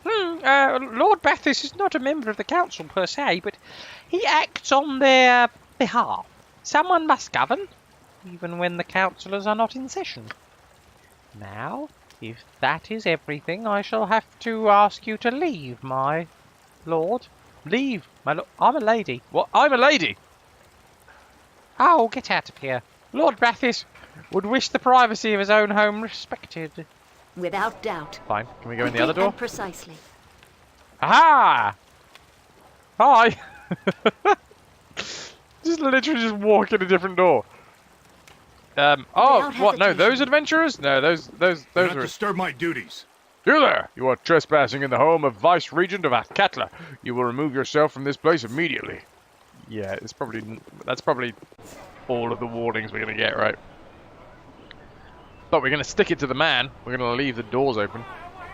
Lord Balthus is not a member of the council per se, but he acts on their behalf. Someone must govern, even when the councillors are not in session. Now, if that is everything, I shall have to ask you to leave, my lord. Leave, my lord. I'm a lady. What? I'm a lady? Oh, get out of here. Lord Balthus would wish the privacy of his own home respected. Without doubt. Fine. Can we go in the other door? And precisely. Aha! Hi! Just literally just walk in a different door. Oh, what? No, those adventurers? No, those Do not are... disturb my duties. You there! You are trespassing in the home of Vice Regent of Athkatla. You will remove yourself from this place immediately. Yeah, it's probably... That's probably all of the warnings we're going to get, right? But we're going to stick it to the man. We're going to leave the doors open.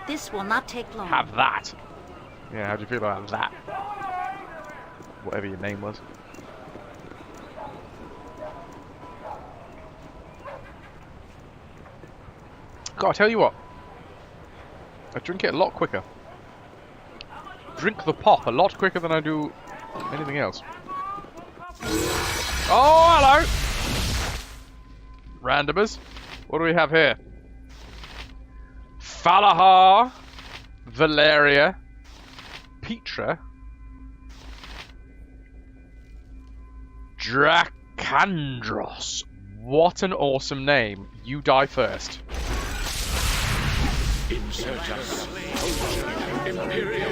This will not take long. Have that. Yeah, how do you feel about that? Whatever your name was. God, I tell you what. I drink it a lot quicker. Drink the pop a lot quicker than I do anything else. Oh, hello! Randomers. What do we have here? Falahar, Valeria, Petra, Dracandros. What an awesome name. You die first. Insurgents. Imperial.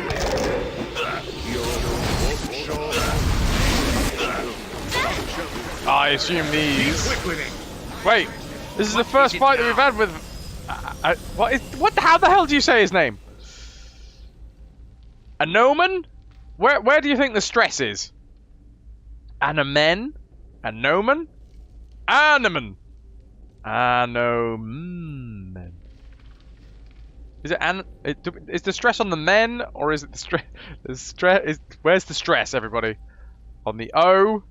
I assume these... Wait, this is the first fight that we've had with... How the hell do you say his name? Anoman? Where do you think the stress is? Anomen? Anoman? Anoman. Anomen. Is it is the stress on the men, or is it the stress? Where's the stress, everybody? On the O,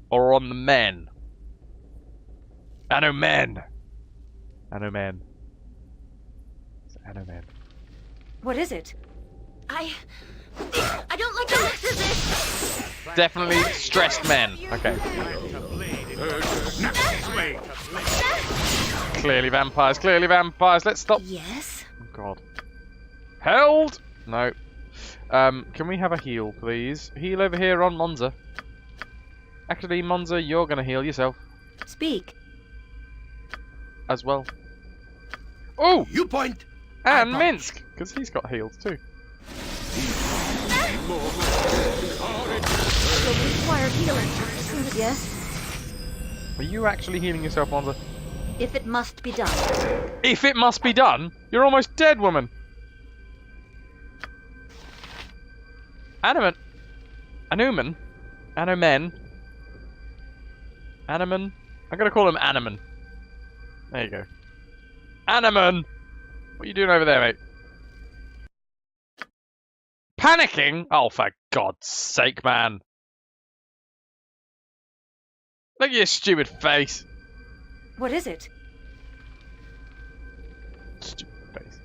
or on the men? Anomen. Anomen. Anomen. What is it? I don't like the looks of this. Definitely stressed men. Okay. Clearly vampires. Clearly vampires. Let's stop. Yes. Oh God. Held. No. Can we have a heal, please? Heal over here on Monza. Actually, Monza, you're gonna heal yourself Speak. as well. Oh, You point. and Minsk, because he's got heals too. Require healing. Yes? Are you actually healing yourself, Monza? If it must be done. If it must be done, you're almost dead, woman. Anoman. Anoman. Anomen. Anoman. I'm gonna call him Anoman. There you go. Anoman! What are you doing over there, mate? Panicking? Oh, for God's sake, man. Look at your stupid face. What is it? Stupid face.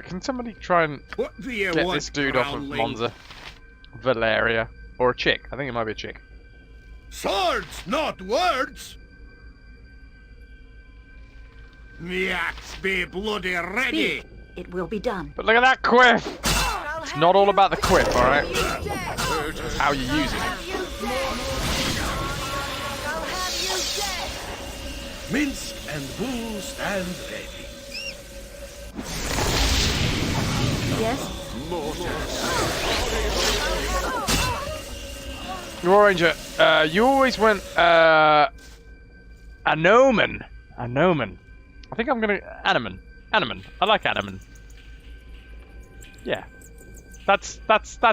Can somebody try and What do you get want, this dude off of Growling? Monza? Valeria. Or a chick. I think it might be a chick. Swords, not words! Me axe be bloody ready! Speak. It will be done. But look at that quiff! It's not all about the quiff, alright? It's how you use it. Minsk and Bull stand ready. Yes? War Ranger, you always went, Anomen. Anomen. I think I'm gonna, Anomen. Anomen. I like Anomen. Yeah. That's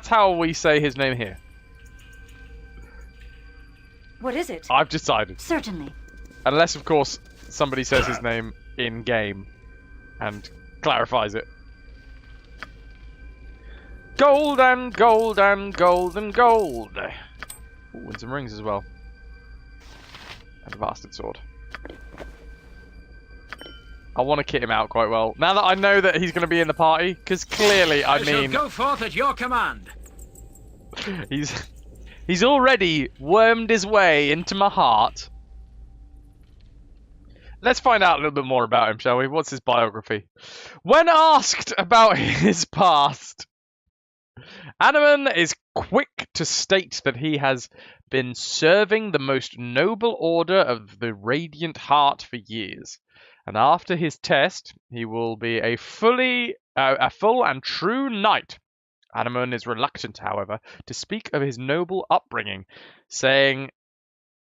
how we say his name here. What is it? I've decided. Certainly. Unless, of course, somebody says his name in-game and clarifies it. Gold and gold and gold and gold. Ooh, and some rings as well. And a bastard sword. I want to kit him out quite well. Now that I know that he's going to be in the party, because clearly, I mean... shall go forth at your command. He's already wormed his way into my heart. Let's find out a little bit more about him, shall we? What's his biography? When asked about his past, Anomen is quick to state that he has been serving the most noble order of the Radiant Heart for years. And after his test, he will be a full and true knight. Anomen is reluctant, however, to speak of his noble upbringing, saying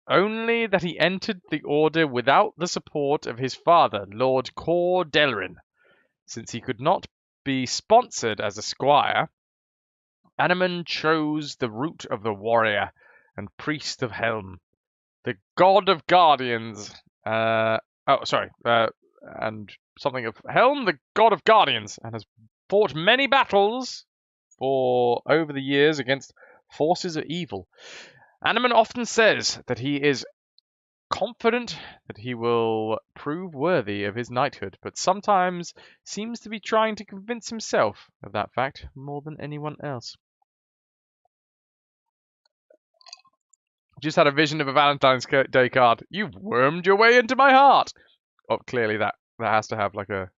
only that he entered the order without the support of his father, Lord Cor Delrin. Since he could not be sponsored as a squire, Anomen chose the route of the warrior and priest of Helm, the god of guardians. And something of Helm, the god of guardians, and has fought many battles over the years against forces of evil. Anomen often says that he is confident that he will prove worthy of his knighthood, but sometimes seems to be trying to convince himself of that fact more than anyone else. Just had a vision of a Valentine's Day card. You've wormed your way into my heart. Oh, clearly that has to have like a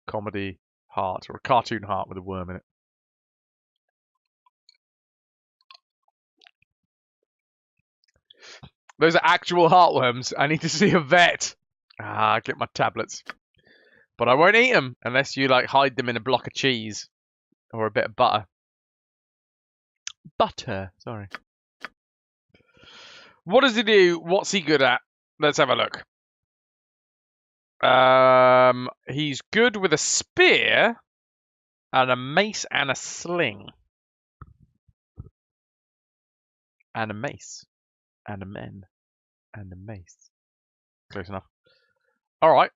comedy heart or a cartoon heart with a worm in it. Those are actual heartworms. I need to see a vet. Get my tablets. But I won't eat them unless you like hide them in a block of cheese or a bit of butter. Butter, sorry. What does he do? What's he good at? Let's have a look. He's good with a spear and a mace and a sling. And a mace. And a men. And a mace. Close enough. Alright.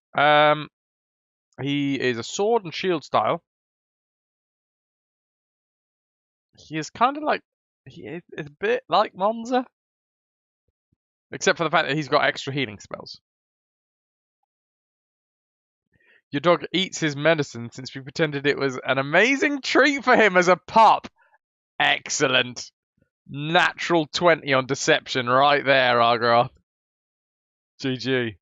He is a sword and shield style. He is kind of like... He is a bit like Monza. Except for the fact that he's got extra healing spells. Your dog eats his medicine since we pretended it was an amazing treat for him as a pup. Excellent. Natural 20 on deception right there, Argrath. GG.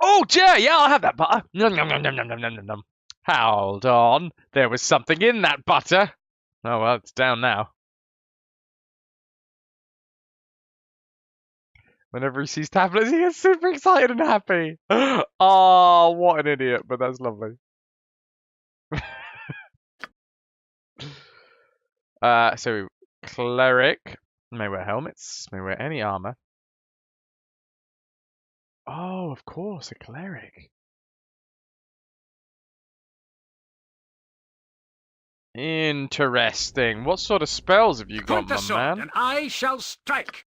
Oh, yeah, I'll have that butter. Nom, nom, nom, nom, nom, nom, nom, nom. Hold on. There was something in that butter. Oh, well, it's down now. Whenever he sees tablets, he gets super excited and happy. Oh, what an idiot, but that's lovely. So, cleric. May wear helmets. May wear any armor. Oh, of course, a cleric. Interesting. What sort of spells have you got, Point the my sword, man? and I shall strike.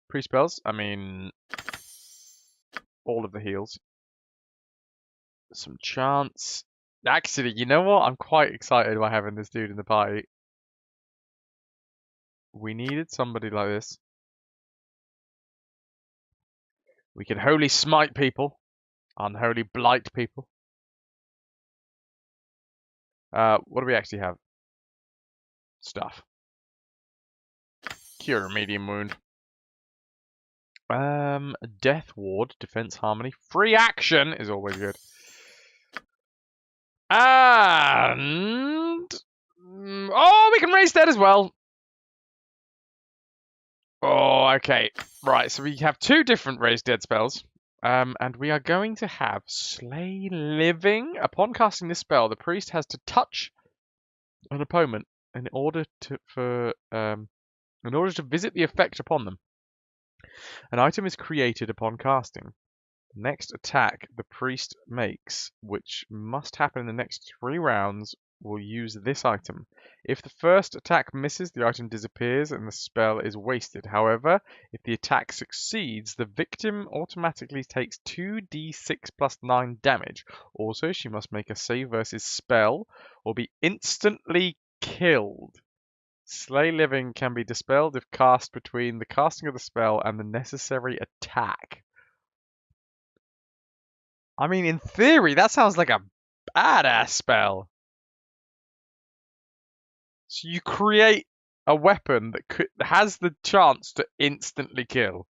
Pre-spells? I mean, all of the heals. Some chance. Actually, you know what? I'm quite excited by having this dude in the party. We needed somebody like this. We can holy smite people. Unholy blight people. What do we actually have? Stuff. Cure a medium wound. Death ward, defense harmony, free action is always good. And oh, we can raise dead as well. Oh, okay. Right, so we have 2 different raise dead spells. And we are going to have Slay Living. Upon casting this spell, the priest has to touch an opponent in order to visit the effect upon them. An item is created upon casting. The next attack the priest makes, which must happen in the next 3 rounds, will use this item. If the first attack misses, the item disappears and the spell is wasted. However, if the attack succeeds, the victim automatically takes 2d6 plus 9 damage. Also, she must make a save versus spell or be instantly killed. Slay Living can be dispelled if cast between the casting of the spell and the necessary attack. I mean, in theory, that sounds like a badass spell. So you create a weapon that has the chance to instantly kill.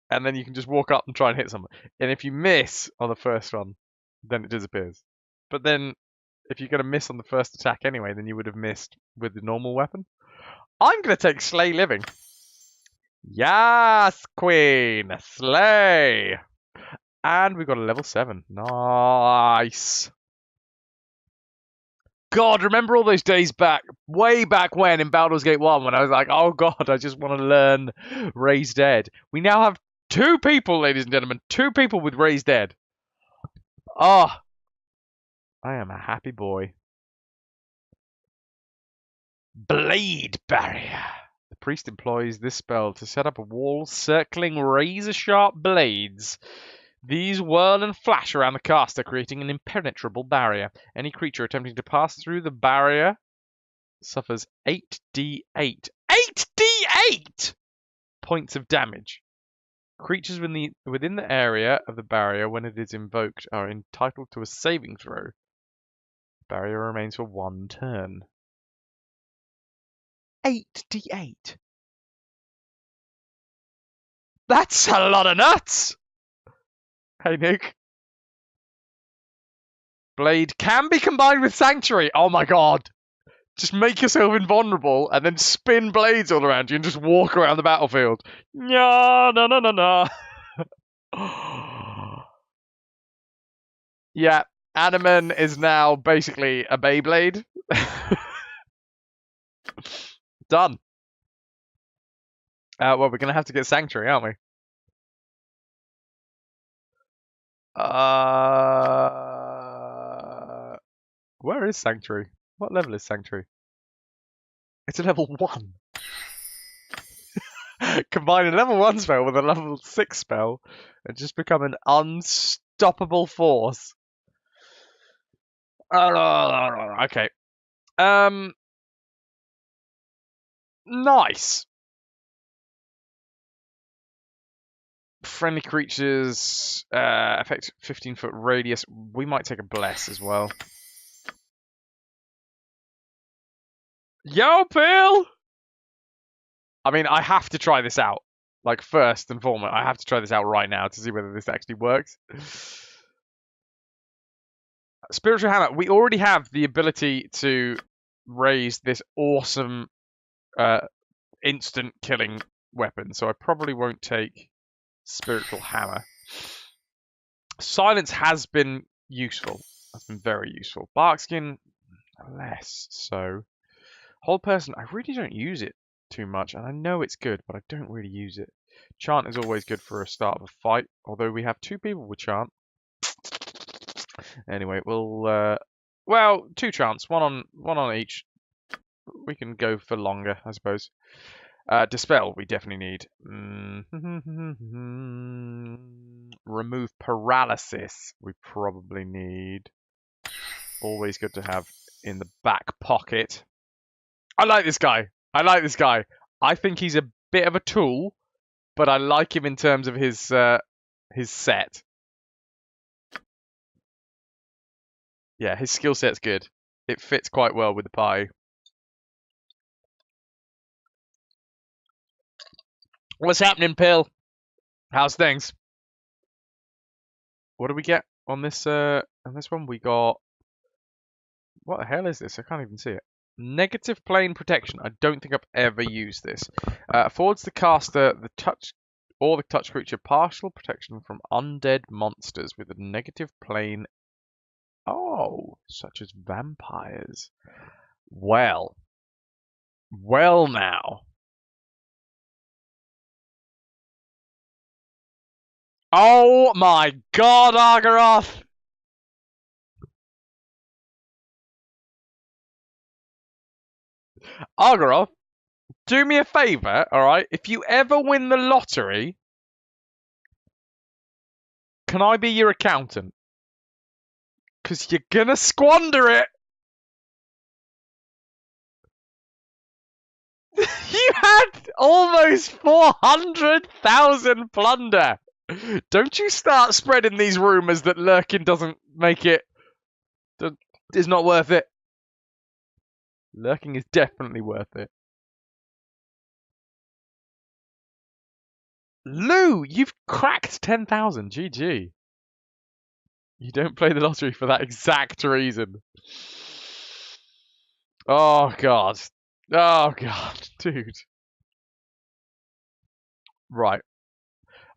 And then you can just walk up and try and hit someone. And if you miss on the first one, then it disappears. But then, if you're going to miss on the first attack anyway, then you would have missed with the normal weapon. I'm going to take Slay Living. Yes, Queen! Slay! And we've got a level 7. Nice! God, remember all those days back, way back when in Baldur's Gate 1, when I was like, oh god, I just want to learn Raise Dead. We now have 2 people, ladies and gentlemen. 2 people with Raise Dead. Oh, I am a happy boy. Blade Barrier. The priest employs this spell to set up a wall circling razor-sharp blades. These whirl and flash around the caster, creating an impenetrable barrier. Any creature attempting to pass through the barrier suffers 8d8. 8d8 points of damage. Creatures within the area of the barrier, when it is invoked, are entitled to a saving throw. The barrier remains for 1 turn. 8d8. That's a lot of nuts! Hey, Nick. Blade can be combined with Sanctuary. Oh my god. Just make yourself invulnerable and then spin blades all around you and just walk around the battlefield. No, no, no, no, no. Yeah, Animan is now basically a Beyblade. Done. Well, we're going to have to get Sanctuary, aren't we? Where is Sanctuary? What level is Sanctuary? It's a level 1. Combine a level 1 spell with a level 6 spell and just become an unstoppable force. Okay. Nice. Friendly creatures affect 15-foot radius. We might take a bless as well. Yo, Bill! I mean, I have to try this out. Like, first and foremost, I have to try this out right now to see whether this actually works. Spiritual Hammer. We already have the ability to raise this awesome instant killing weapon, so I probably won't take Spiritual Hammer. Silence has been useful. That's been very useful. Barkskin, less so. Whole Person, I really don't use it too much, and I know it's good, but I don't really use it. Chant is always good for a start of a fight, although we have 2 people with Chant. Anyway, we'll well, 2 chants, one on each. We can go for longer, I suppose. Dispel, we definitely need. Remove paralysis, we probably need. Always good to have in the back pocket. I like this guy. I think he's a bit of a tool, but I like him in terms of his set. Yeah, his skill set's good. It fits quite well with the party. What's happening, Pill? How's things? What do we get on this one? We got... What the hell is this? I can't even see it. Negative plane protection. I don't think I've ever used this. Affords the caster the touch creature partial protection from undead monsters with a negative plane. Oh, such as vampires. Well now. Oh my God, Argaroth! Argaroth, do me a favor, alright? If you ever win the lottery, can I be your accountant? Because you're gonna squander it! You had almost 400,000 plunder! Don't you start spreading these rumours that lurking doesn't make it... is not worth it. Lurking is definitely worth it. Lou, you've cracked 10,000. GG. You don't play the lottery for that exact reason. Oh, God. Oh, God. Dude. Right.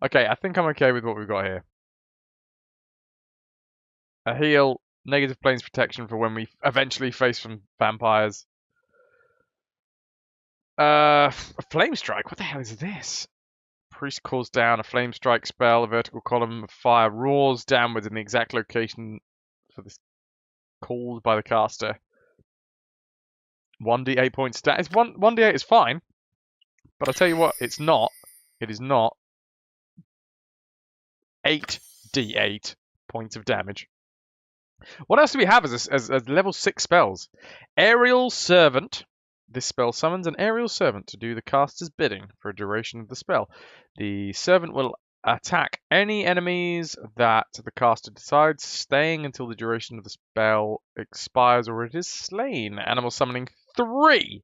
Okay, I think I'm okay with what we've got here. A heal, negative planes protection for when we eventually face some vampires. A flame strike? What the hell is this? Priest calls down a flame strike spell. A vertical column of fire roars downwards in the exact location for this called by the caster. 1d8 points stat. It's 1d8 is fine, but I tell you what, it's not. It is not 8d8 points of damage. What else do we have as level 6 spells? Aerial Servant. This spell summons an aerial servant to do the caster's bidding for a duration of the spell. The servant will attack any enemies that the caster decides, staying until the duration of the spell expires or it is slain. Animal summoning 3.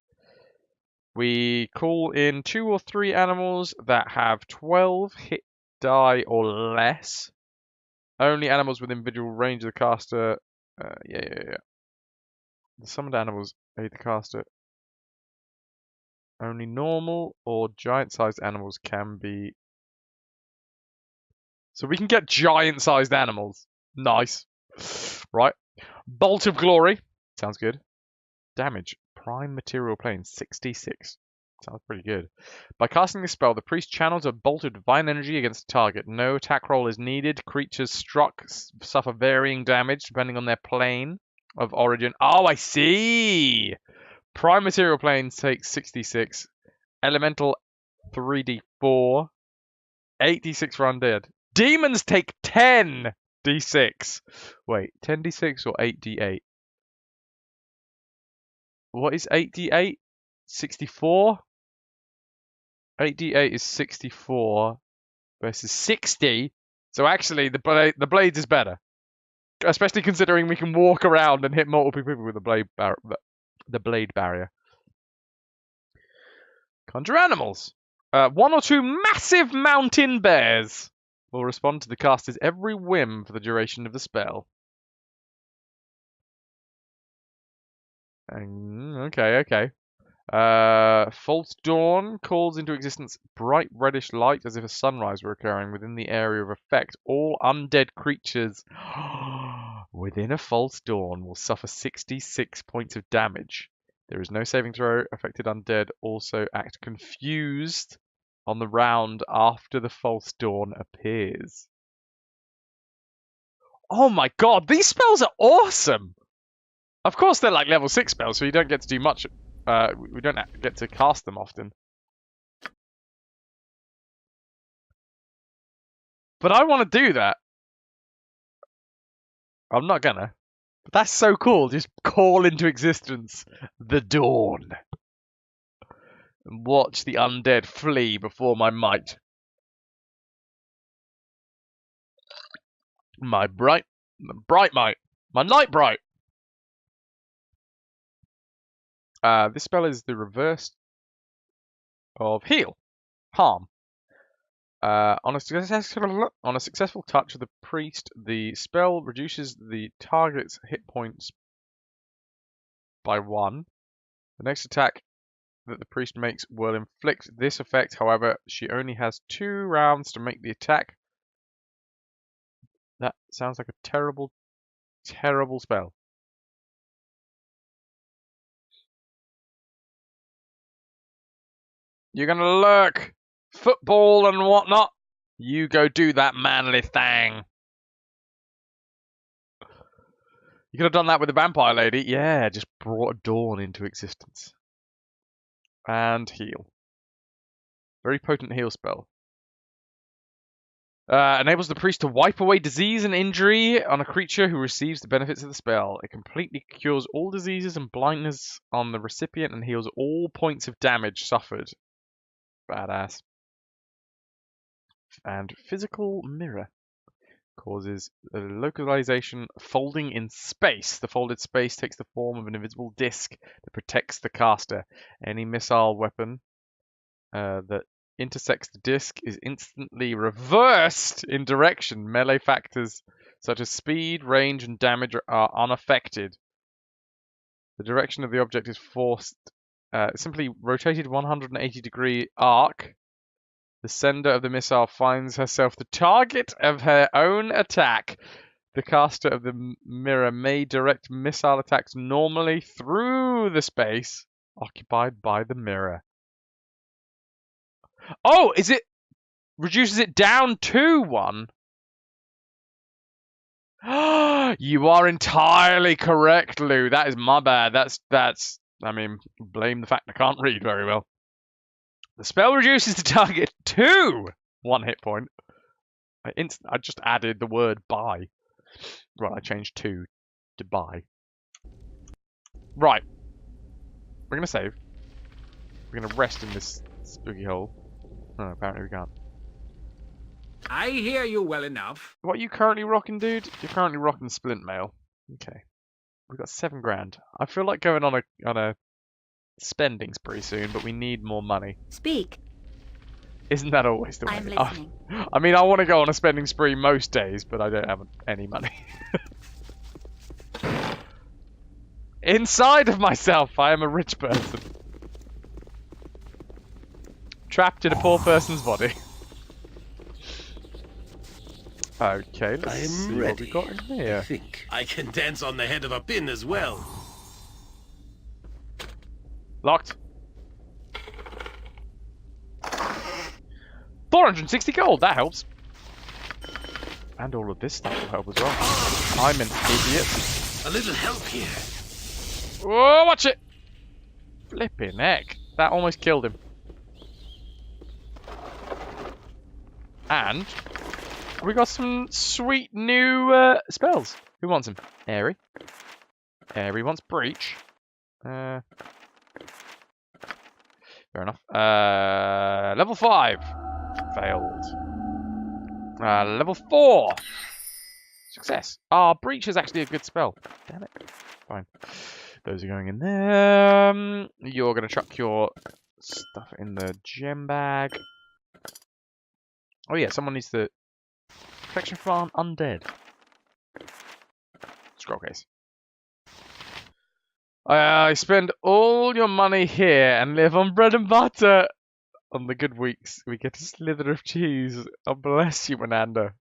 We call in 2 or 3 animals that have 12 hit die or less. Only animals within visual range of the caster. Yeah. The summoned animals aid the caster. Only normal or giant-sized animals can be... So we can get giant-sized animals. Nice. Right. Bolt of Glory. Sounds good. Damage. Prime Material Plane. 66. Sounds pretty good. By casting this spell, the priest channels a bolt of divine energy against the target. No attack roll is needed. Creatures struck suffer varying damage depending on their plane of origin. Oh, I see! Prime Material Plane takes 66. Elemental 3d4. 8d6 for undead. Demons take 10d6. Wait, 10d6 or 8d8? What is 8d8? 64? 8d8 is 64 versus 60. So actually, the blades is better. Especially considering we can walk around and hit multiple people with the blade barrier. Conjure animals. 1 or 2 massive mountain bears will respond to the caster's every whim for the duration of the spell. Okay. False Dawn calls into existence bright reddish light as if a sunrise were occurring within the area of effect. All undead creatures within a False Dawn will suffer 66 points of damage. There is no saving throw. Affected undead also act confused on the round after the False Dawn appears. Oh my god, these spells are awesome! Of course they're like level 6 spells, so you don't get to do much. We don't get to cast them often. But I want to do that. I'm not gonna. But that's so cool. Just call into existence the dawn. And watch the undead flee before my might. My bright might. My light bright. This spell is the reverse of heal, harm. On a successful touch of the priest, the spell reduces the target's hit points by 1. The next attack that the priest makes will inflict this effect. However, she only has 2 rounds to make the attack. That sounds like a terrible, terrible spell. You're gonna lurk, football and whatnot. You go do that manly thing. You could have done that with the vampire lady. Yeah, just brought a dawn into existence. And heal. Very potent heal spell. Enables the priest to wipe away disease and injury on a creature who receives the benefits of the spell. It completely cures all diseases and blindness on the recipient and heals all points of damage suffered. Badass. And physical mirror. Causes a localization folding in space. The folded space takes the form of an invisible disc that protects the caster. Any missile weapon that intersects the disc is instantly reversed in direction. Melee factors such as speed, range, and damage are unaffected. The direction of the object is forced simply rotated 180-degree arc. The sender of the missile finds herself the target of her own attack. The caster of the mirror may direct missile attacks normally through the space occupied by the mirror. Oh, is it reduces it down to 1? You are entirely correct, Lou. That is my bad. That's I mean, blame the fact I can't read very well. The spell reduces the target to 1 hit point. I just added the word by. Right, I changed to by. Right. We're going to save. We're going to rest in this spooky hole. No, apparently we can't. I hear you well enough. What are you currently rocking, dude? You're currently rocking splint mail. Okay. We've got 7 grand. I feel like going on a spending spree soon, but we need more money. Speak. Isn't that always the way? I'm listening. I mean, I want to go on a spending spree most days, but I don't have any money. Inside of myself, I am a rich person. Trapped in a poor person's body. Okay, let's see what we got in here. I think I can dance on the head of a pin as well. Locked. 460 gold, that helps. And all of this stuff will help as well. I'm an idiot. A little help here. Whoa, watch it! Flipping heck. That almost killed him. And we got some sweet new spells. Who wants them? Airy. Airy wants Breach. Fair enough. Level 5. Failed. Level 4. Success. Breach is actually a good spell. Damn it. Fine. Those are going in there. You're going to chuck your stuff in the gem bag. Oh yeah, someone needs the protection from undead. Scroll case. I spend all your money here and live on bread and butter. On the good weeks, we get a slither of cheese. Oh, bless you, Menanda.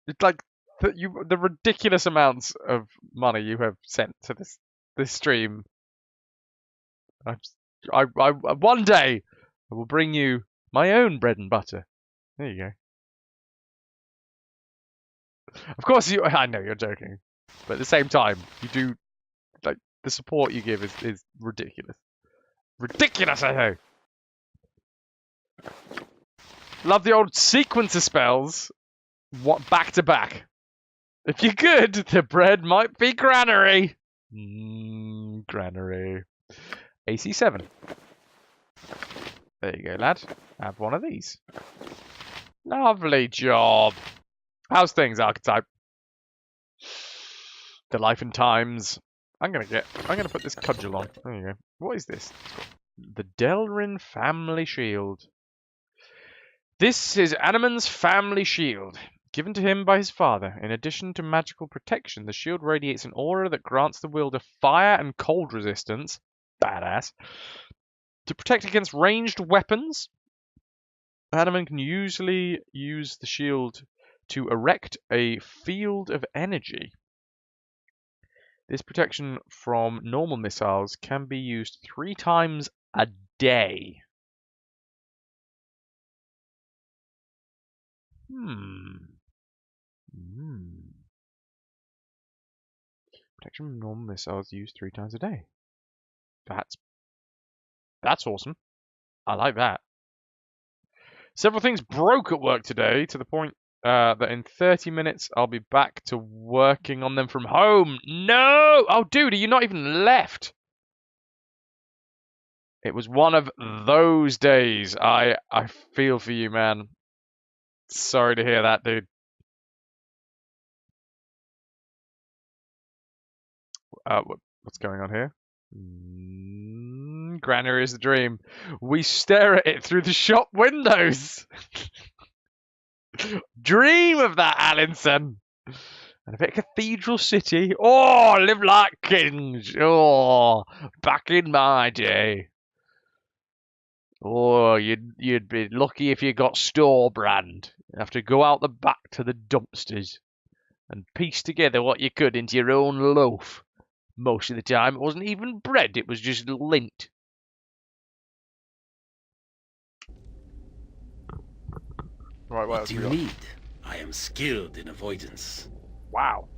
It's like the ridiculous amounts of money you have sent to this stream. One day I will bring you my own bread and butter. There you go. Of course, I know you're joking, but at the same time, you do like the support you give is ridiculous. Ridiculous, I know. Love the old sequence of spells. What back to back? If you're good, the bread might be granary. Granary. AC 7. There you go, lad. Have one of these. Lovely job. How's things, Archetype? The life and times I'm gonna put this cudgel on. There you go. What is this? The Delrin family shield. This is Animan's family shield, given to him by his father. In addition to magical protection, the shield radiates an aura that grants the wielder fire and cold resistance. Badass. To protect against ranged weapons, Animan can usually use the shield to erect a field of energy. This protection from normal missiles can be used 3 times a day. Protection from normal missiles used 3 times a day. That's awesome. I like that. Several things broke at work today to the point that in 30 minutes I'll be back to working on them from home. No! Oh, dude, are you not even left? It was one of those days. I feel for you, man. Sorry to hear that, dude. What's going on here? Granary is the dream. We stare at it through the shop windows. Dream of that, Allinson. And a bit of Cathedral City. Oh, live like kings. Oh, back in my day. Oh, you'd be lucky if you got store brand. You'd have to go out the back to the dumpsters and piece together what you could into your own loaf. Most of the time, it wasn't even bread, it was just lint. Right, what do you need? I am skilled in avoidance. Wow.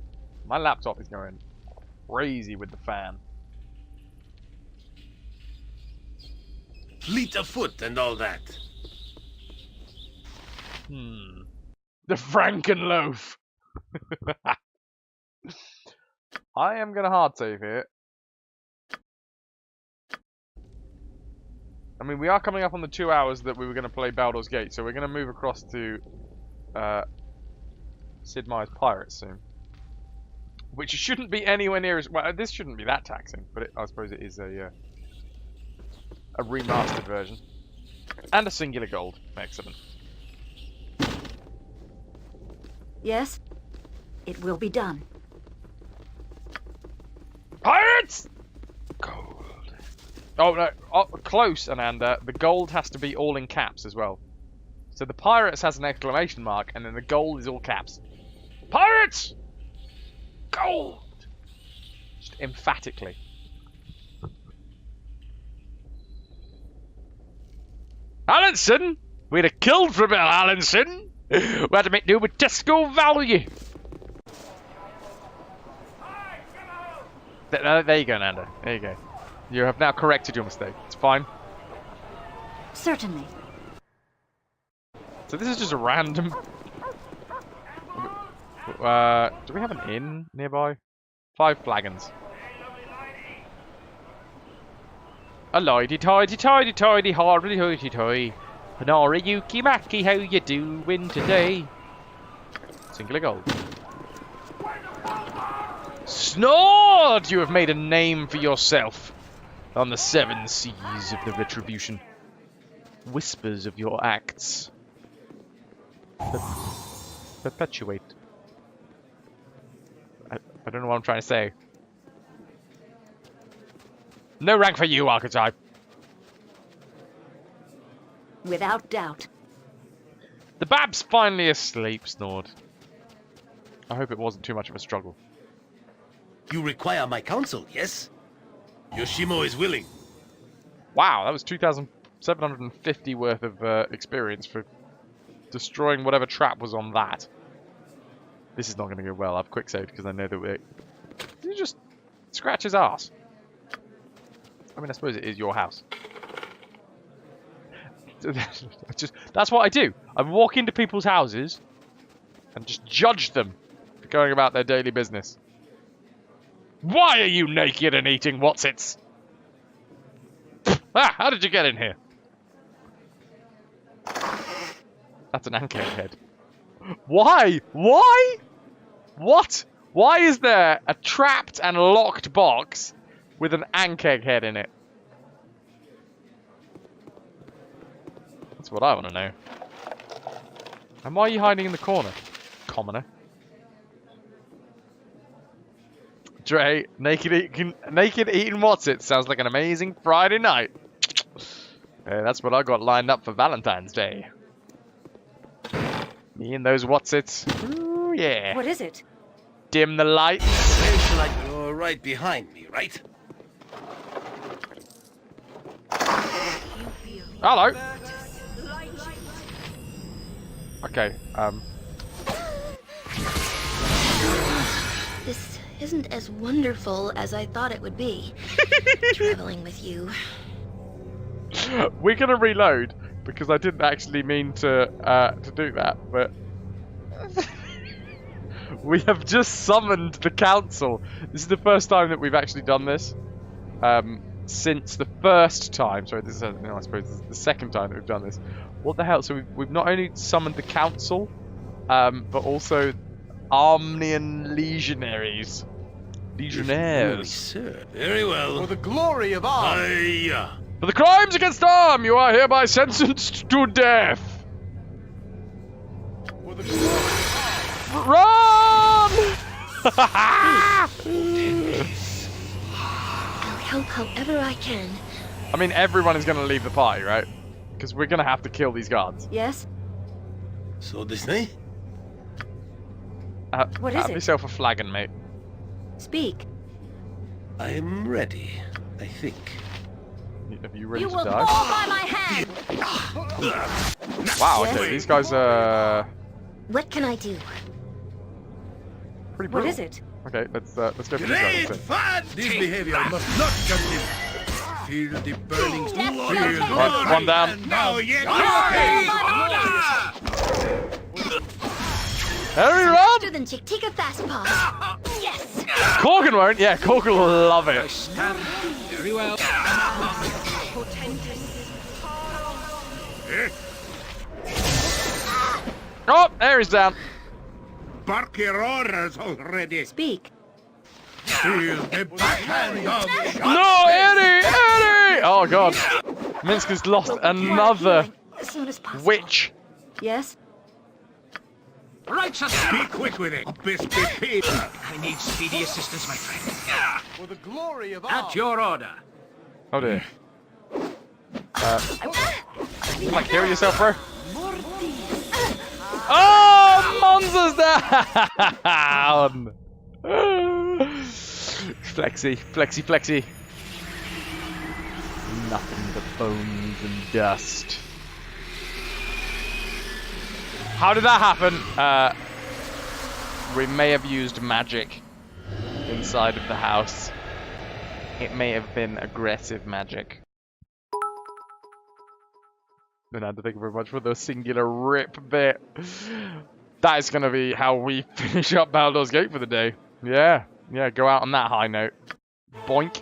My laptop is going crazy with the fan. Fleet of foot and all that. The Frankenloaf. I am going to hard save here. I mean, we are coming up on the 2 hours that we were going to play Baldur's Gate, so we're going to move across to Sid Meier's Pirates soon. Which shouldn't be anywhere near as... Well, this shouldn't be that taxing, but I suppose it is a remastered version. And a singular gold. Excellent. Yes, it will be done. Pirates! Gold. Oh, no. Oh, close, Ananda. The gold has to be all in caps as well. So the Pirates has an exclamation mark, and then the gold is all caps. Pirates! Gold! Just emphatically. Allinson! We'd have killed for a bit of Allinson! We had to make do with Tesco value! There you go, Nanda. There you go. You have now corrected your mistake. It's fine. Certainly. So this is just a random... do we have an inn nearby? 5 flagons. A tidy, hardly hoity-toy. Nora Yuki Maki, how you doing today? Singular gold. Snord! You have made a name for yourself on the 7 seas of the RetroVution. Whispers of your acts perpetuate. I don't know what I'm trying to say. No rank for you, Archetype. Without doubt. The Bab's finally asleep, Snord. I hope it wasn't too much of a struggle. You require my counsel, yes? Yoshimo is willing. Wow, that was 2,750 worth of experience for destroying whatever trap was on that. This is not going to go well. I've quick saved because I know that you just scratch his ass. I mean, I suppose it is your house. That's what I do. I walk into people's houses and just judge them for going about their daily business. Why are you naked and eating what's-its? How did you get in here? That's an Anko head. Why? Why? What? Why is there a trapped and locked box with an ankeg head in it? That's what I want to know. And why are you hiding in the corner, commoner? Dre, naked eating what's it? Sounds like an amazing Friday night. That's what I got lined up for Valentine's Day. Me and those what's it? Ooh, yeah. What is it? Dim the lights. You're right behind me, right? Hello. Okay, This isn't as wonderful as I thought it would be. Traveling with you. we're gonna reload because I didn't actually mean to do that, but we have just summoned the council. This is the first time that we've actually done this. Since the first time. Sorry, this is no, I suppose this is the second time that we've done this. What the hell? So we've not only summoned the council, but also Armenian legionaries. Legionnaires. Sir. Very well. For the glory of art. Aye. For the crimes against arm, you are hereby sentenced to death. For the glory of art. Run! I'll help however I can. I mean, everyone is going to leave the party, right? Because we're going to have to kill these guards. Yes? So this night? What is Have it? yourself a flagon, mate. Speak. I'm ready, I think. Have you ready You to will die? fall by my hand! Wow, Yes. okay, these guys are What can I do? pretty What brutal. is it? Okay, let's go for these guys Great instead. fun! This behavior must not continue. Feel the burning That's feel okay. the Right, one down. and now yet Harry, run! Faster than Chick. Take a fast paw. Yes! Corgan won't. Yeah, Corgan will love I it. stand very well. Oh, Harry's down. bark your orders already. Speak. Feel the backhand of No, Eddie! Eddie! Oh, God. Minsk has lost another Healing as soon as possible. witch. Yes? Righteous. Be quick with it, biscuit pig. I need speedy assistance, my friend. For the glory of At art. your order. Oh, dear. Like, heal yourself, bro. Oh, Monza's down! Flexi, flexi, flexi. Nothing but bones and dust. How did that happen? We may have used magic inside of the house. It may have been aggressive magic. Don't have to thank you very much for the singular rip bit. That is going to be how we finish up Baldur's Gate for the day. Yeah, go out on that high note. Boink.